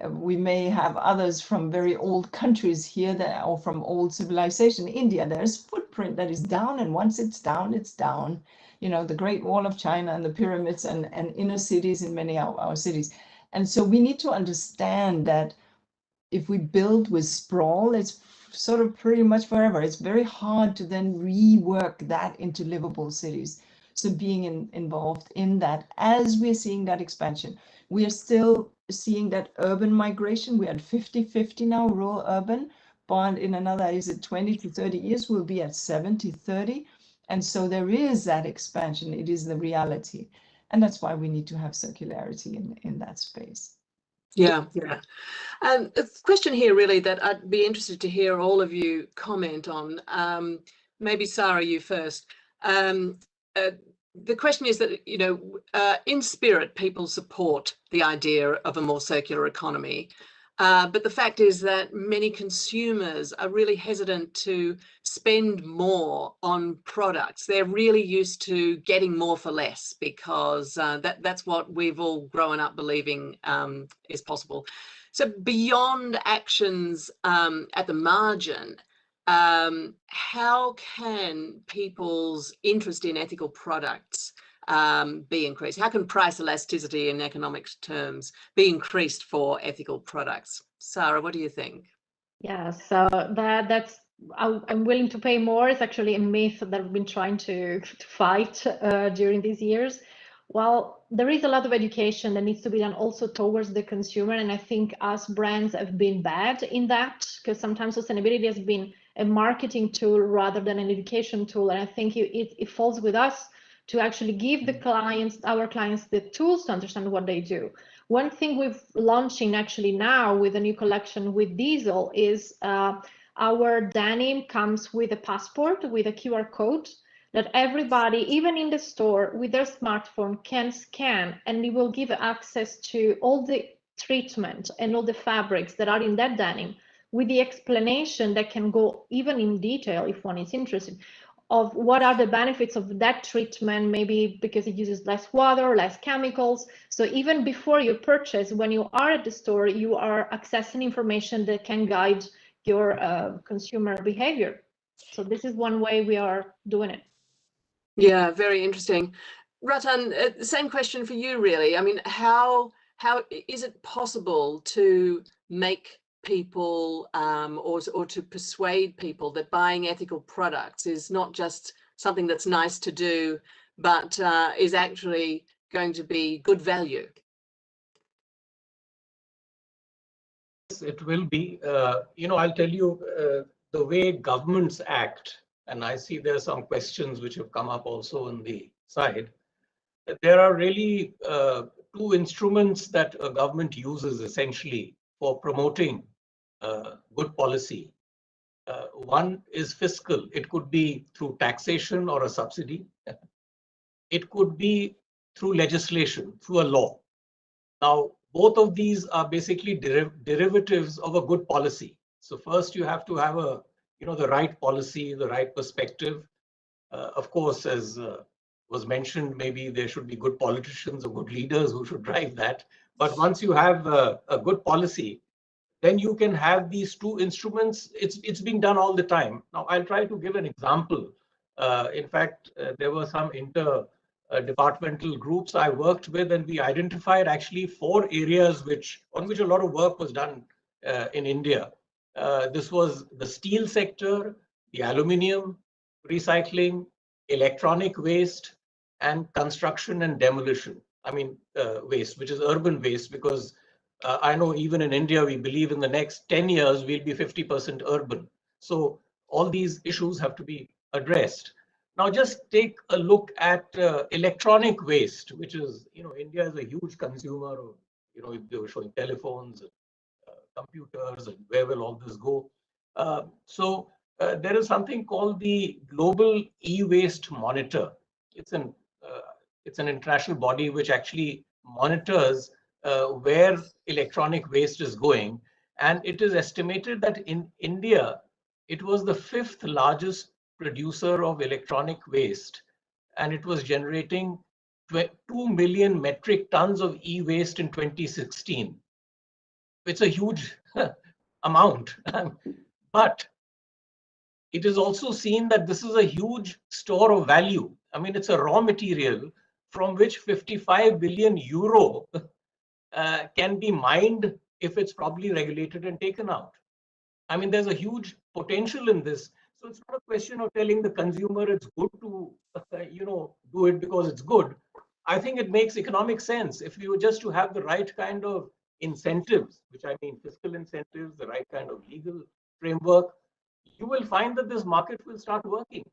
we may have others from very old countries here that, or from old civilization. India, there's footprint that is down, and once it's down, it's down. You know, the Great Wall of China and the pyramids and inner cities in many of our cities. And so we need to understand that if we build with sprawl, it's sort of pretty much forever. It's very hard to then rework that into livable cities. So being involved in that, as we're seeing that expansion, we are still seeing that urban migration. We are at 50-50 now, rural urban, but in another, is it 20 to 30 years, we'll be at 70-30. And so there is that expansion. It is the reality. And that's why we need to have circularity in that space. Yeah, yeah. A question here really that I'd be interested to hear all of you comment on. Maybe Sarah, you first. The question is that, you know, in spirit, people support the idea of a more circular economy. But the fact is that many consumers are really hesitant to spend more on products. They're really used to getting more for less, because that's what we've all grown up believing is possible. So beyond actions at the margin, how can people's interest in ethical products be increased? How can price elasticity in economic terms be increased for ethical products? Sarah, what do you think? Yeah, so that's I'm willing to pay more is actually a myth that we've been trying to fight during these years. Well, there is a lot of education that needs to be done also towards the consumer, and I think us brands have been bad in that, because sometimes sustainability has been a marketing tool rather than an education tool, and I think it falls with us to actually give the clients, our clients, the tools to understand what they do. One thing we've launching actually now with a new collection with Diesel is our denim comes with a passport with a QR code that everybody, even in the store with their smartphone, can scan, and it will give access to all the treatment and all the fabrics that are in that denim, with the explanation that can go even in detail if one is interested of what are the benefits of that treatment, maybe because it uses less water, less chemicals. So even before you purchase, when you are at the store, you are accessing information that can guide your consumer behavior. So this is one way we are doing it. Yeah, very interesting. Ratan, same question for you, really. I mean, how is it possible to make people or to persuade people that buying ethical products is not just something that's nice to do, but is actually going to be good value? Yes, it will be. You know, I'll tell you the way governments act, and I see there are some questions which have come up also on the side. There are really two instruments that a government uses essentially for promoting good policy. One is fiscal. It could be through taxation or a subsidy. It could be through legislation, through a law. Now, both of these are basically derivatives of a good policy. So first you have to have the right policy, the right perspective. Of course, as was mentioned, maybe there should be good politicians or good leaders who should drive that. But once you have a good policy, then you can have these two instruments. It's being done all the time. Now, I'll try to give an example. In fact, there were some departmental groups I worked with, and we identified actually 4 areas on which a lot of work was done in India. This was the steel sector, the aluminium, recycling, electronic waste, and construction and demolition. I mean, waste, which is urban waste, because I know even in India, we believe in the next 10 years, we'll be 50% urban. So all these issues have to be addressed. Now, just take a look at electronic waste, which is, India is a huge consumer of, they were showing telephones, and, computers, and where will all this go? So there is something called the Global E-Waste Monitor. It's an international body which actually monitors where electronic waste is going. And it is estimated that in India, it was the 5th largest producer of electronic waste, and it was generating 2 million metric tons of e-waste in 2016. It's a huge amount, but it is also seen that this is a huge store of value. I mean, it's a raw material from which 55 billion euro can be mined if it's properly regulated and taken out. I mean, there's a huge potential in this. So it's not a question of telling the consumer it's good to, do it because it's good. I think it makes economic sense if we were just to have the right kind of incentives, which I mean fiscal incentives, the right kind of legal framework. You will find that this market will start working.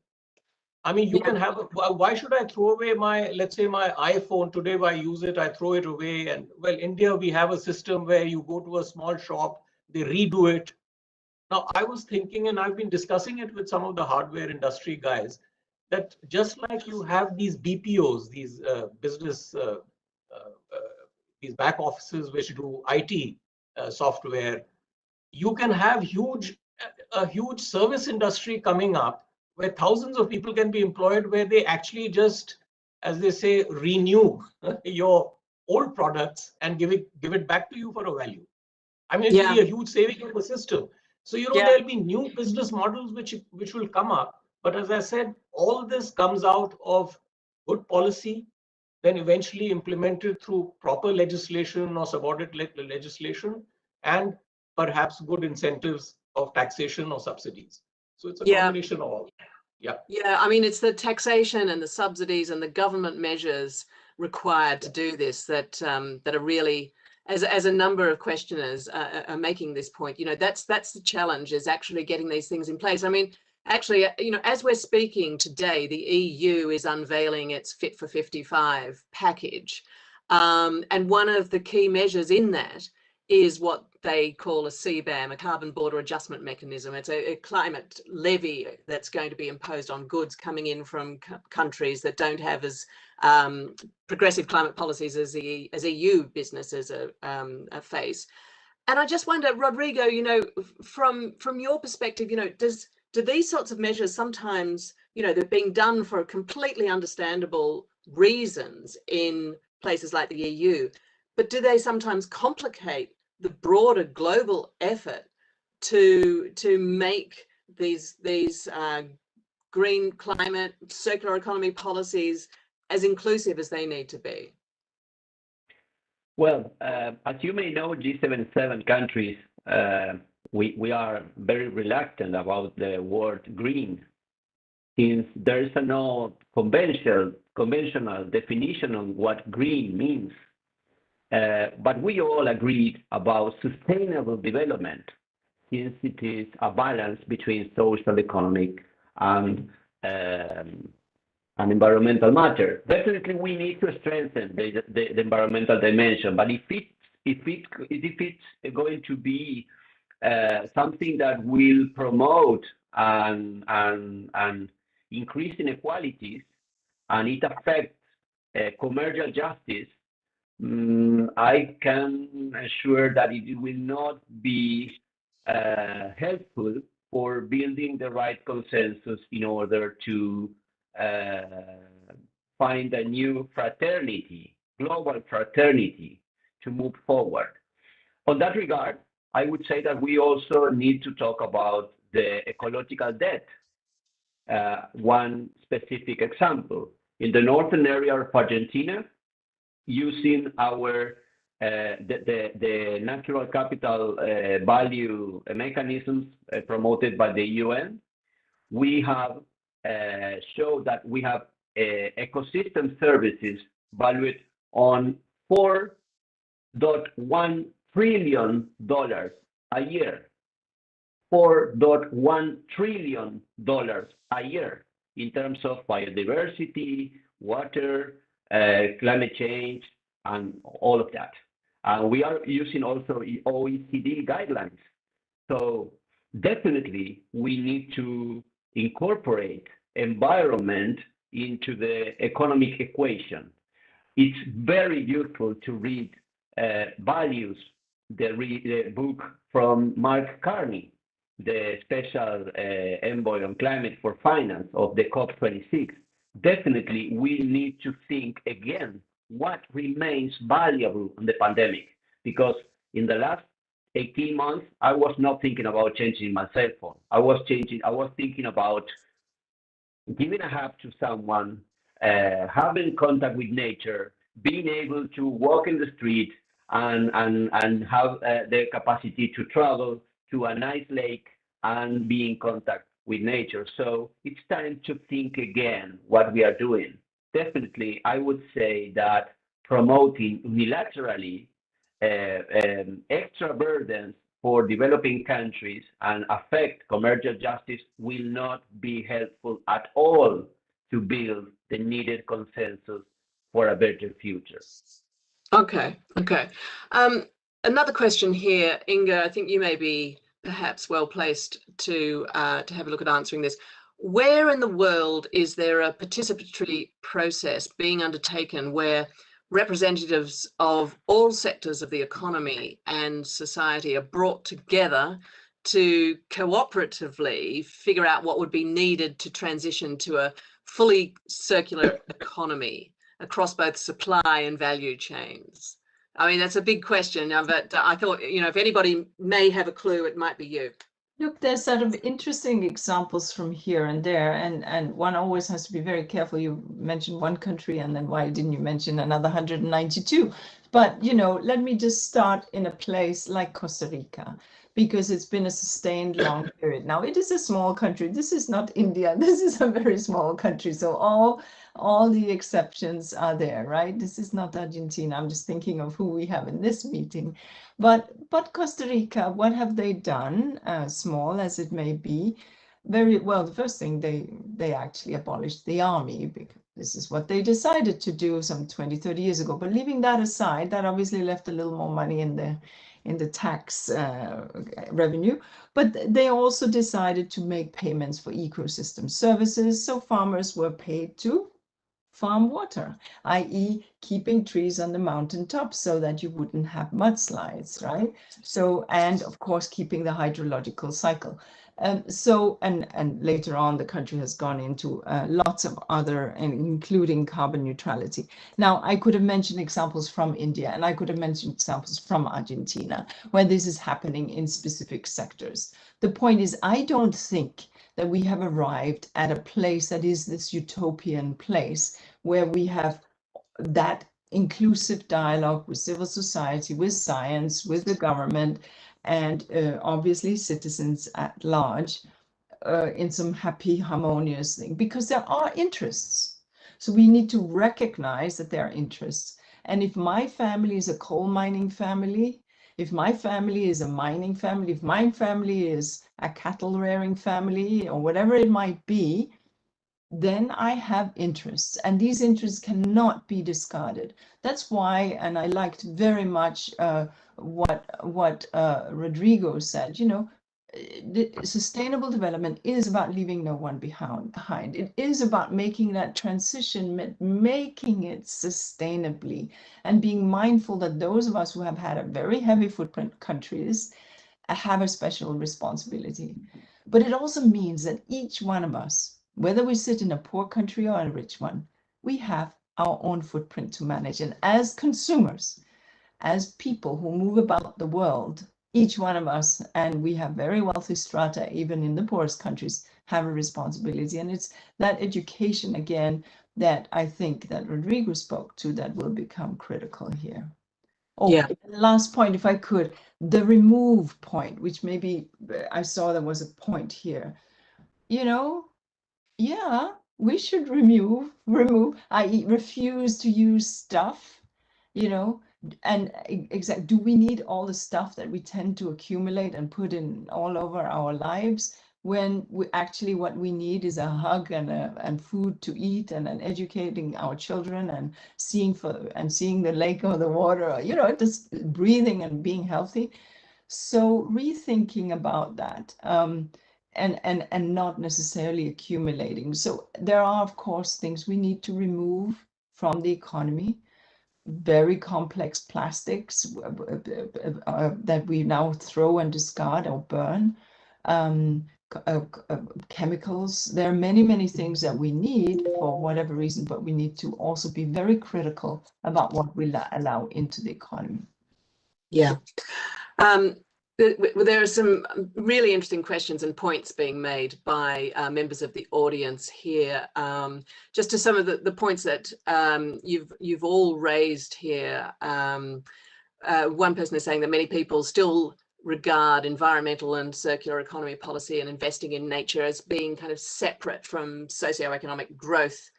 I mean, you can have, why should I throw away let's say my iPhone today? If I use it, I throw it away. And well, India, we have a system where you go to a small shop, they redo it. Now, I was thinking, and I've been discussing it with some of the hardware industry guys, that just like you have these BPOs, these these back offices which do IT software, you can have a huge service industry coming up where thousands of people can be employed, where they actually just, as they say, renew your old products and give it back to you for a value. I mean, it will be a huge saving in the system. So, there'll be new business models which will come up. But as I said, all this comes out of good policy, then eventually implemented through proper legislation or subordinate legislation, and perhaps good incentives of taxation or subsidies. So it's a combination of all. Yeah, I mean, it's the taxation and the subsidies and the government measures required to do this that are really, as a number of questioners are making this point, that's the challenge, is actually getting these things in place. I mean, actually, as we're speaking today, the EU is unveiling its Fit for 55 package. And one of the key measures in that is what they call a CBAM, a carbon border adjustment mechanism. It's a climate levy that's going to be imposed on goods coming in from countries that don't have as progressive climate policies as EU businesses face. And I just wonder, Rodrigo, from your perspective, do these sorts of measures sometimes, they're being done for completely understandable reasons in places like the EU, but do they sometimes complicate the broader global effort to make these green climate, circular economy policies as inclusive as they need to be? Well, as you may know, G77 countries, we are very reluctant about the word green, since there is no conventional definition on what green means. But we all agreed about sustainable development, since it is a balance between social, economic, and environmental matter. Definitely, we need to strengthen the environmental dimension. But if it's going to be something that will promote and increase inequalities, and it affects commercial justice, I can assure that it will not be helpful for building the right consensus in order to find a new fraternity, global fraternity, to move forward. On that regard, I would say that we also need to talk about the ecological debt. One specific example, in the northern area of Argentina, using our the natural capital value mechanisms promoted by the UN, we have showed that we have ecosystem services valued on $4.1 trillion a year. $4.1 trillion a year in terms of biodiversity, water, climate change, and all of that. We are using also OECD guidelines. So definitely we need to incorporate environment into the economic equation. It's very useful to read Values, the book from Mark Carney, the special envoy on climate for finance of the COP26. Definitely, we need to think again what remains valuable in the pandemic, because in the last 18 months, I was not thinking about changing my cell phone. I was thinking about giving a hug to someone, having contact with nature, being able to walk in the street and have the capacity to travel to a nice lake and be in contact with nature. So it's time to think again what we are doing. Definitely, I would say that promoting unilaterally extra burdens for developing countries and affect commercial justice will not be helpful at all to build the needed consensus for a better future. Okay. Another question here, Inga, I think you may be perhaps well placed to have a look at answering this. Where in the world is there a participatory process being undertaken where representatives of all sectors of the economy and society are brought together to cooperatively figure out what would be needed to transition to a fully circular economy across both supply and value chains? I mean, that's a big question, but I thought, if anybody may have a clue, it might be you. Look, there's sort of interesting examples from here and there, and one always has to be very careful. You mentioned one country, and then why didn't you mention another 192? But, let me just start in a place like Costa Rica, because it's been a sustained long period. Now, it is a small country. This is not India. This is a very small country. So all the exceptions are there, right? This is not Argentina. I'm just thinking of who we have in this meeting. But Costa Rica, what have they done, small as it may be? Very well, the first thing, they actually abolished the army, because this is what they decided to do some 20, 30 years ago. But leaving that aside, that obviously left a little more money in the tax revenue. But they also decided to make payments for ecosystem services. So farmers were paid to farm water, i.e. keeping trees on the mountaintop so that you wouldn't have mudslides, right? So, and of course, keeping the hydrological cycle. And later on, the country has gone into lots of other, including carbon neutrality. Now, I could have mentioned examples from India, and I could have mentioned examples from Argentina, where this is happening in specific sectors. The point is, I don't think that we have arrived at a place that is this utopian place where we have that inclusive dialogue with civil society, with science, with the government, and obviously citizens at large in some happy, harmonious thing, because there are interests. So we need to recognize that there are interests. And if my family is a coal mining family, if my family is a mining family, if my family is a cattle rearing family, or whatever it might be, then I have interests, and these interests cannot be discarded. That's why, and I liked very much what Rodrigo said, the sustainable development is about leaving no one behind. It is about making that transition, making it sustainably, and being mindful that those of us who have had a very heavy footprint countries have a special responsibility. But it also means that each one of us, whether we sit in a poor country or a rich one, we have our own footprint to manage. And as consumers, as people who move about the world, each one of us, and we have very wealthy strata, even in the poorest countries, have a responsibility. And it's that education, again, that I think that Rodrigo spoke to that will become critical here. Oh, Yeah. last point, if I could, the remove point, which maybe I saw there was a point here. You know, yeah, we should remove, i.e. refuse to use stuff, you know, and exactly, do we need all the stuff that we tend to accumulate and put in all over our lives, when we actually what we need is a hug and food to eat, and educating our children and seeing the lake or the water, you know, just breathing and being healthy. So rethinking about that, and not necessarily accumulating. So there are, of course, things we need to remove from the economy. Very complex plastics that we now throw and discard or burn, chemicals. There are many, many things that we need for whatever reason, but we need to also be very critical about what we allow into the economy. Yeah. There are some really interesting questions and points being made by members of the audience here. Just to some of the points that you've all raised here. One person is saying that many people still regard environmental and circular economy policy and investing in nature as being kind of separate from socioeconomic growth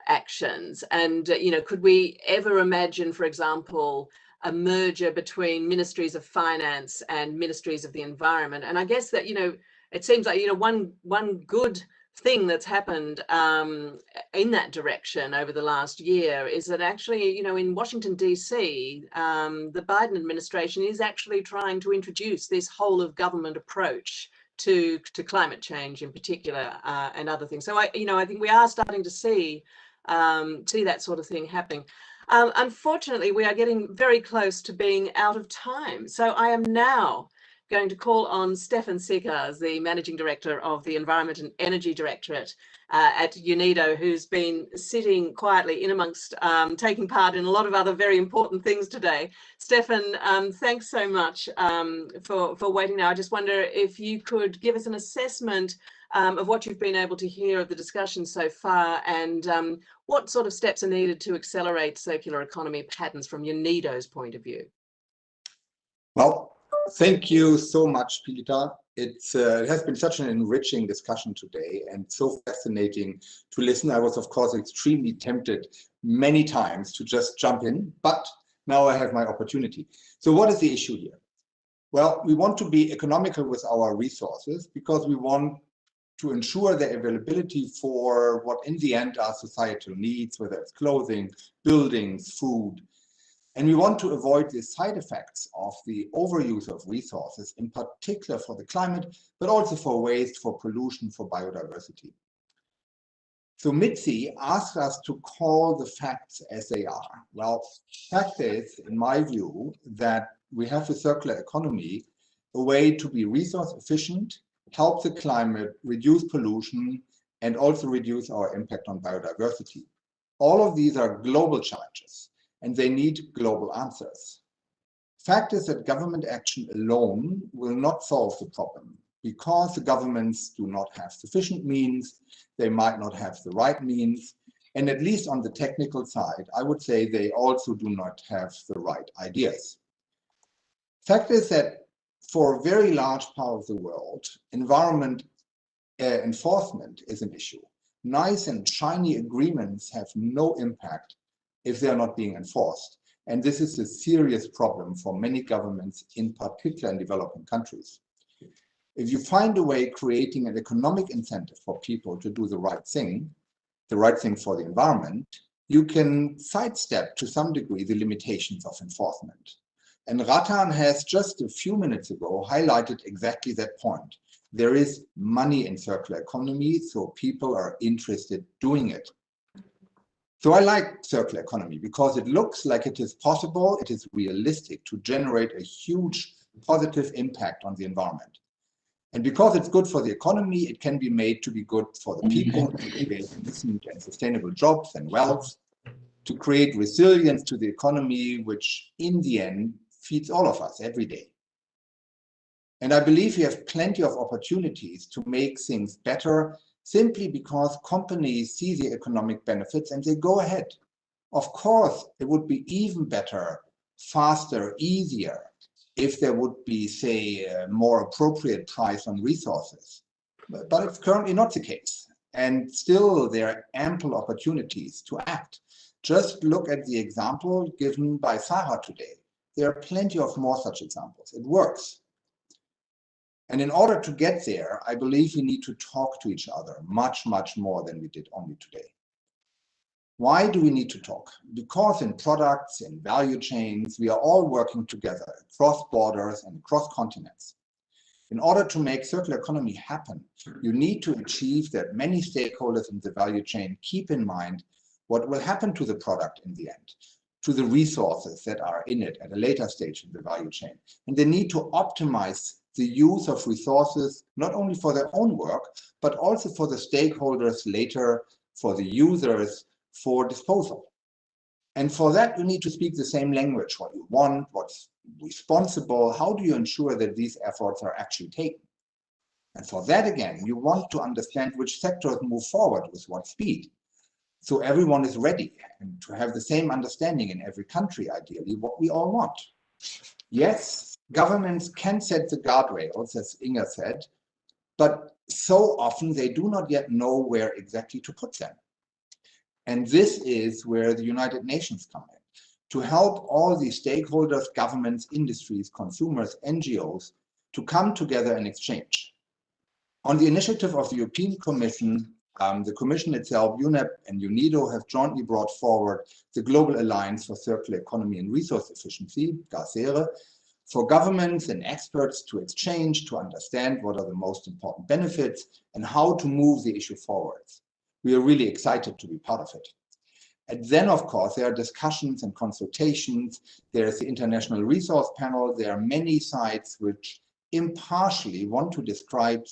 actions. And, you know, could we ever imagine, for example, a merger between ministries of finance and ministries of the environment? And I guess that, you know, it seems like, you know, one good thing that's happened in that direction over the last year is that actually, you know, in Washington, D.C., the Biden administration is actually trying to introduce this whole of government approach to climate change in particular, and other things. So I think we are starting to see that sort of thing happening. Unfortunately, we are getting very close to being out of time. So I am now going to call on Stefan Sickers, the Managing Director of the Environment and Energy Directorate at UNEDO, who's been sitting quietly in amongst, taking part in a lot of other very important things today. Stefan, thanks so much for waiting now. I just wonder if you could give us an assessment of what you've been able to hear of the discussion so far, and what sort of steps are needed to accelerate circular economy patterns from UNEDO's point of view. Well, thank you so much, Peter. It has been such an enriching discussion today and so fascinating to listen. I was, of course, extremely tempted many times to just jump in, but now I have my opportunity. So what is the issue here? Well, we want to be economical with our resources because we want to ensure their availability for what in the end are societal needs, whether it's clothing, buildings, food. And we want to avoid the side effects of the overuse of resources, in particular for the climate, but also for waste, for pollution, for biodiversity. So Mitzi asked us to call the facts as they are. Well, fact is, in my view, that we have a circular economy, a way to be resource efficient, help the climate, reduce pollution, and also reduce our impact on biodiversity. All of these are global challenges, and they need global answers. Fact is that government action alone will not solve the problem because the governments do not have sufficient means, they might not have the right means, and at least on the technical side, I would say they also do not have the right ideas. Fact is that for a very large part of the world, environment enforcement is an issue. Nice and shiny agreements have no impact if they are not being enforced. And this is a serious problem for many governments, in particular in developing countries. If you find a way creating an economic incentive for people to do the right thing for the environment, you can sidestep to some degree the limitations of enforcement. And Ratan has just a few minutes ago highlighted exactly that point. There is money in circular economy, so people are interested doing it. So I like circular economy because it looks like it is possible, it is realistic to generate a huge positive impact on the environment. And because it's good for the economy, it can be made to be good for the people, to create decent and sustainable jobs and wealth, to create resilience to the economy, which in the end feeds all of us every day. And I believe we have plenty of opportunities to make things better simply because companies see the economic benefits and they go ahead. Of course, it would be even better, faster, easier if there would be, say, a more appropriate price on resources. But it's currently not the case. And still, there are ample opportunities to act. Just look at the example given by Sarah today. There are plenty of more such examples. It works. And in order to get there, I believe we need to talk to each other much, much more than we did only today. Why do we need to talk? Because in products, in value chains, we are all working together across borders and across continents. In order to make circular economy happen, you need to achieve that many stakeholders in the value chain keep in mind what will happen to the product in the end, to the resources that are in it at a later stage in the value chain. And they need to optimize the use of resources, not only for their own work, but also for the stakeholders later, for the users, for disposal. And for that, you need to speak the same language, what you want, what's responsible, how do you ensure that these efforts are actually taken? And for that, again, you want to understand which sectors move forward with what speed. So everyone is ready and to have the same understanding in every country, ideally, what we all want. Yes, governments can set the guardrails, as Inga said, but so often they do not yet know where exactly to put them. And this is where the United Nations come in, to help all these stakeholders, governments, industries, consumers, NGOs, to come together and exchange. On the initiative of the European Commission, the Commission itself, UNEP and UNIDO, have jointly brought forward the Global Alliance for Circular Economy and Resource Efficiency, GACERE, for governments and experts to exchange, to understand what are the most important benefits and how to move the issue forward. We are really excited to be part of it. And then, of course, there are discussions and consultations. There's the International Resource Panel. There are many sides which impartially want to describe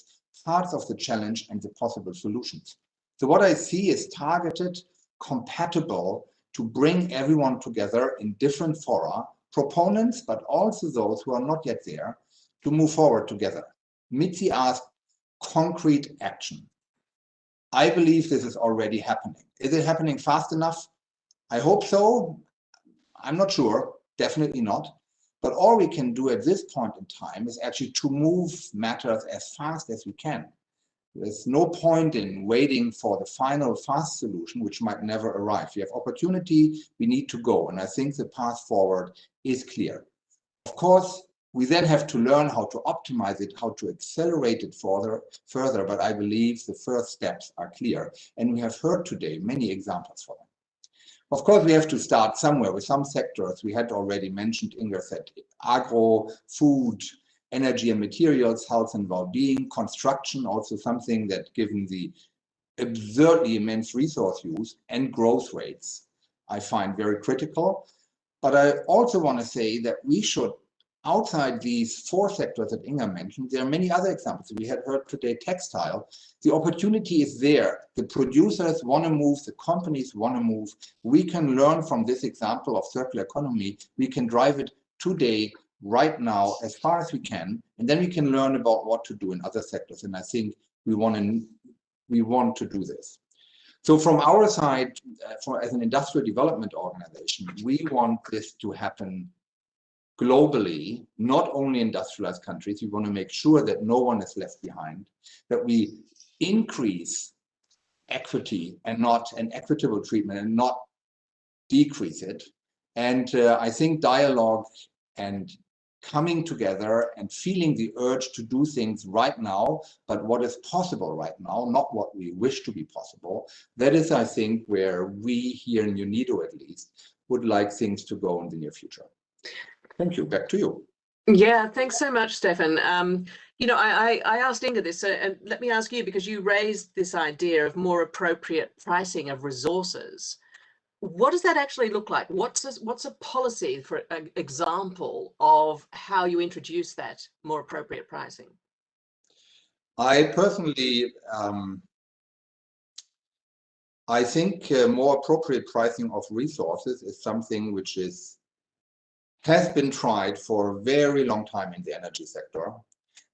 parts of the challenge and the possible solutions. So what I see is targeted, compatible to bring everyone together in different fora, proponents, but also those who are not yet there, to move forward together. Mitzi asked concrete action. I believe this is already happening. Is it happening fast enough? I hope so. I'm not sure, definitely not. But all we can do at this point in time is actually to move matters as fast as we can. There's no point in waiting for the final fast solution, which might never arrive. We have opportunity, we need to go. And I think the path forward is clear. Of course, we then have to learn how to optimize it, how to accelerate it further, but I believe the first steps are clear. And we have heard today many examples for them. Of course, we have to start somewhere with some sectors. We had already mentioned, Inga said, agro, food, energy and materials, health and well-being, construction, also something that, given the absurdly immense resource use and growth rates, I find very critical. But I also want to say that we should, outside these four sectors that Inga mentioned, there are many other examples. We had heard today textile. The opportunity is there. The producers want to move, the companies want to move. We can learn from this example of circular economy. We can drive it today, right now, as far as we can, and then we can learn about what to do in other sectors. And I think we want to do this. So from our side, as an industrial development organization, we want this to happen globally, not only industrialized countries. We want to make sure that no one is left behind, that we increase equity and not an equitable treatment and not decrease it. And I think dialogue and coming together and feeling the urge to do things right now, but what is possible right now, not what we wish to be possible. That is, I think, where we here in UNIDO at least would like things to go in the near future. Thank you. Back to you. Yeah, thanks so much, Stefan. You know, I asked Inga this, and let me ask you, because you raised this idea of more appropriate pricing of resources. what does that actually look like? What's a policy, for an example of how you introduce that more appropriate pricing? I personally, I think more appropriate pricing of resources is something which has been tried for a very long time in the energy sector.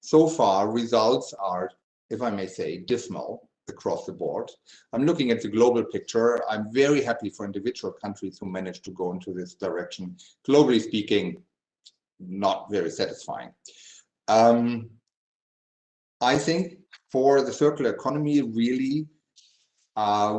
So far, results are, if I may say, dismal across the board. I'm looking at the global picture. I'm very happy for individual countries who manage to go into this direction. Globally speaking, not very satisfying. I think for the circular economy, really,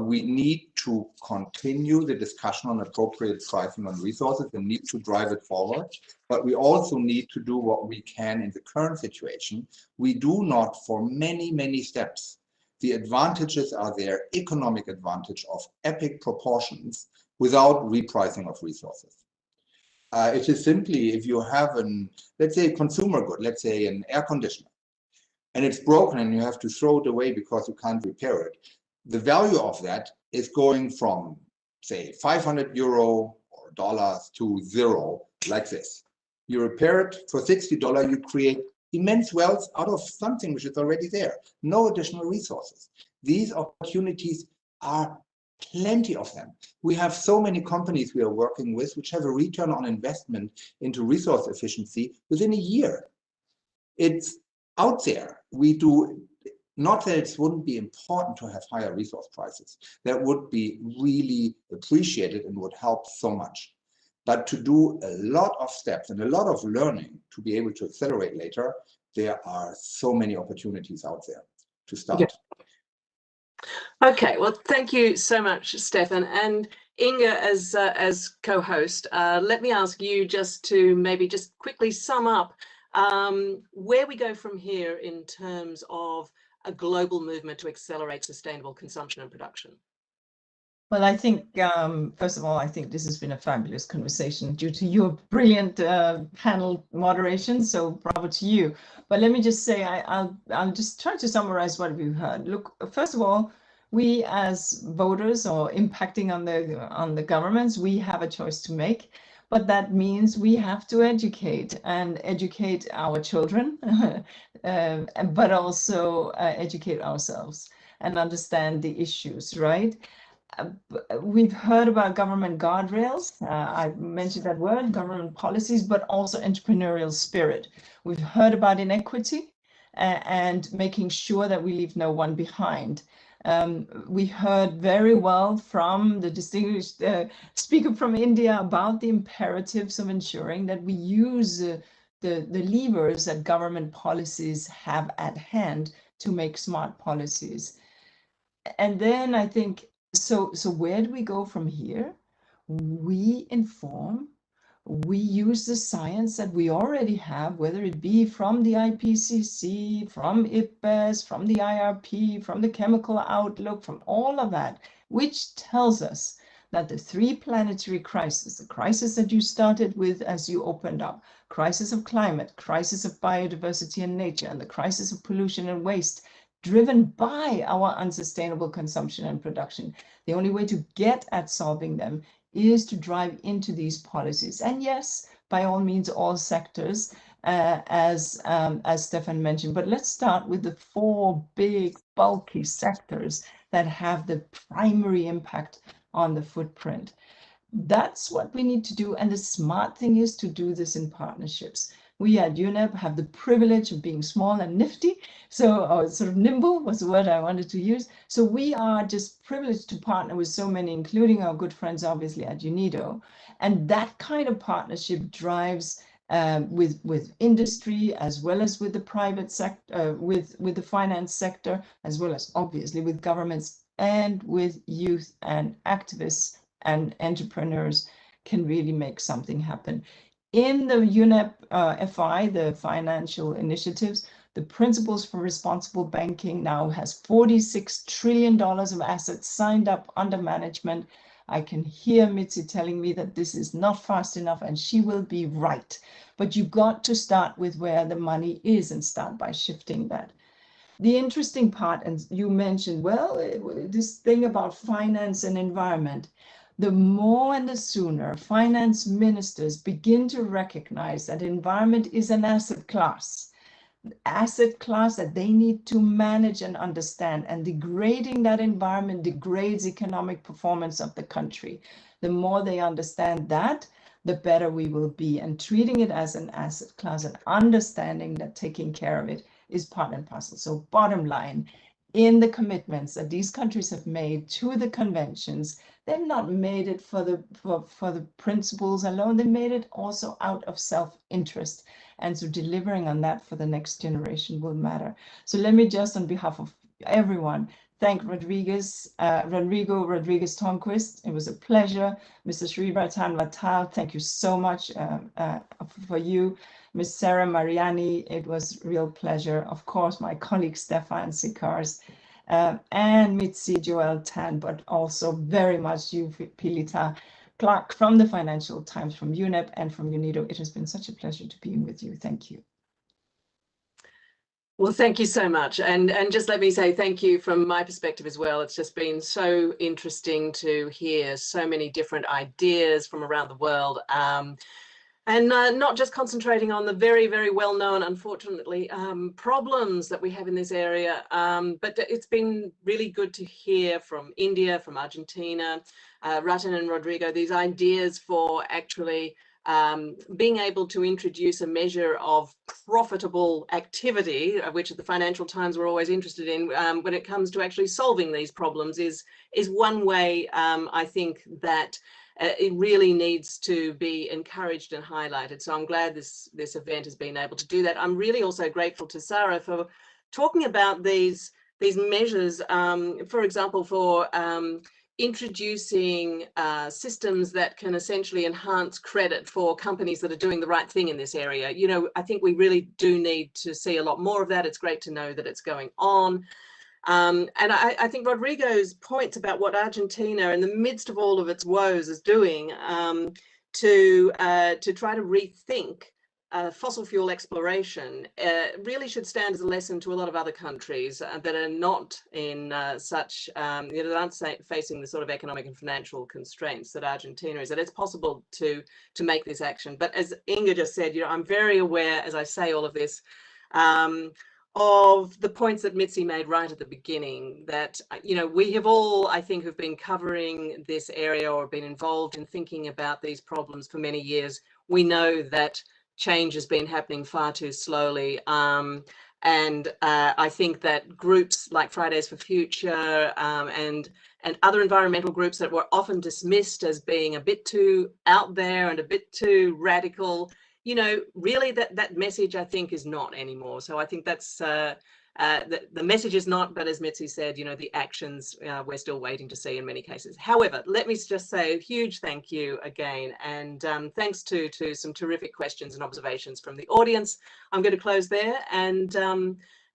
we need to continue the discussion on appropriate pricing on resources and need to drive it forward. But we also need to do what we can in the current situation. We do not, for many, many steps, the advantages are there, economic advantage of epic proportions without repricing of resources. It is simply, if you have let's say a consumer good, let's say an air conditioner, and it's broken and you have to throw it away because you can't repair it, the value of that is going from, say, 500 euro or dollars to zero, like this. You repair it for $60, you create immense wealth out of something which is already there. No additional resources. These opportunities are plenty of them. We have so many companies we are working with which have a return on investment into resource efficiency within a year. It's out there. We do. Not that it wouldn't be important to have higher resource prices. That would be really appreciated and would help so much. But to do a lot of steps and a lot of learning to be able to accelerate later, there are so many opportunities out there to start. Yeah. Okay, well, thank you so much, Stefan. And Inga, as co-host, let me ask you just to maybe just quickly sum up where we go from here in terms of a global movement to accelerate sustainable consumption and production. Well, I think, first of all, I think this has been a fabulous conversation due to your brilliant panel moderation, so bravo to you. But let me just say, I'll just try to summarize what we've heard. Look, first of all, we as voters or impacting on the governments, we have a choice to make. But that means we have to educate our children, but also educate ourselves and understand the issues, right? We've heard about government guardrails. I mentioned that word, government policies, but also entrepreneurial spirit. We've heard about inequity and making sure that we leave no one behind. We heard very well from the distinguished speaker from India about the imperatives of ensuring that we use the levers that government policies have at hand to make smart policies. And then I think, so where do we go from here? We inform, we use the science that we already have, whether it be from the IPCC, from IPBES, from the IRP, from the Chemical Outlook, from all of that, which tells us that the three planetary crises, the crisis that you started with as you opened up, crisis of climate, crisis of biodiversity and nature, and the crisis of pollution and waste, driven by our unsustainable consumption and production. The only way to get at solving them is to drive into these policies. And yes, by all means, all sectors, as Stefan mentioned, but let's start with the four big, bulky sectors that have the primary impact on the footprint. That's what we need to do. And the smart thing is to do this in partnerships. We at UNEP have the privilege of being small and nifty, so sort of nimble was the word I wanted to use. So we are just privileged to partner with so many, including our good friends, obviously, at UNIDO. And that kind of partnership drives with industry, as well as with the private sector, with the finance sector, as well as obviously with governments and with youth and activists and entrepreneurs, can really make something happen. In the UNEP-FI, the financial initiatives, the Principles for Responsible Banking now has $46 trillion of assets signed up under management. I can hear Mitzi telling me that this is not fast enough, and she will be right. But you've got to start with where the money is and start by shifting that. The interesting part, and you mentioned, well, this thing about finance and environment. the more and the sooner finance ministers begin to recognize that environment is an asset class that they need to manage and understand, and degrading that environment degrades economic performance of the country. The more they understand that, the better we will be, and treating it as an asset class and understanding that taking care of it is part and parcel. So bottom line, in the commitments that these countries have made to the conventions, they've not made it for the principles alone, they made it also out of self-interest. And so delivering on that for the next generation will matter. So let me just, on behalf of everyone, thank Rodrigo Rodriguez-Tonquist. It was a pleasure. Mr. Sriratan Vatal, thank you so much for you. Ms. Sarah Mariani, it was a real pleasure. Of course, my colleague Stefan Sikars and Mitzi Joel Tan, but also very much you, Pilita Clark from the Financial Times, from UNEP and from UNIDO. It has been such a pleasure to be with you. Thank you. Well, thank you so much. And just let me say thank you from my perspective as well. It's just been so interesting to hear so many different ideas from around the world. And not just concentrating on the very, very well-known, unfortunately, problems that we have in this area, but it's been really good to hear from India, from Argentina, Ratan and Rodrigo, these ideas for actually being able to introduce a measure of profitable activity, which the Financial Times were always interested in, when it comes to actually solving these problems, is one way I think that it really needs to be encouraged and highlighted. So I'm glad this event has been able to do that. I'm really also grateful to Sarah for talking about these measures, for example, for introducing systems that can essentially enhance credit for companies that are doing the right thing in this area. You know, I think we really do need to see a lot more of that. It's great to know that it's going on. And I think Rodrigo's points about what Argentina, in the midst of all of its woes, is doing to try to rethink fossil fuel exploration really should stand as a lesson to a lot of other countries that are not in such, that aren't facing the sort of economic and financial constraints that Argentina is. That it's possible to make this action. But as Inga just said, you know, I'm very aware, as I say all of this, of the points that Mitzi made right at the beginning, that, you know, we have all, I think, have been covering this area or been involved in thinking about these problems for many years. We know that change has been happening far too slowly. And I think that groups like Fridays for Future and other environmental groups that were often dismissed as being a bit too out there and a bit too radical, you know, really that message, I think, is not anymore. So I think that's the message is not, but as Mitzi said, you know, the actions we're still waiting to see in many cases. However, let me just say a huge thank you again, and thanks to some terrific questions and observations from the audience. I'm going to close there, and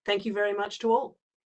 thank you very much to all.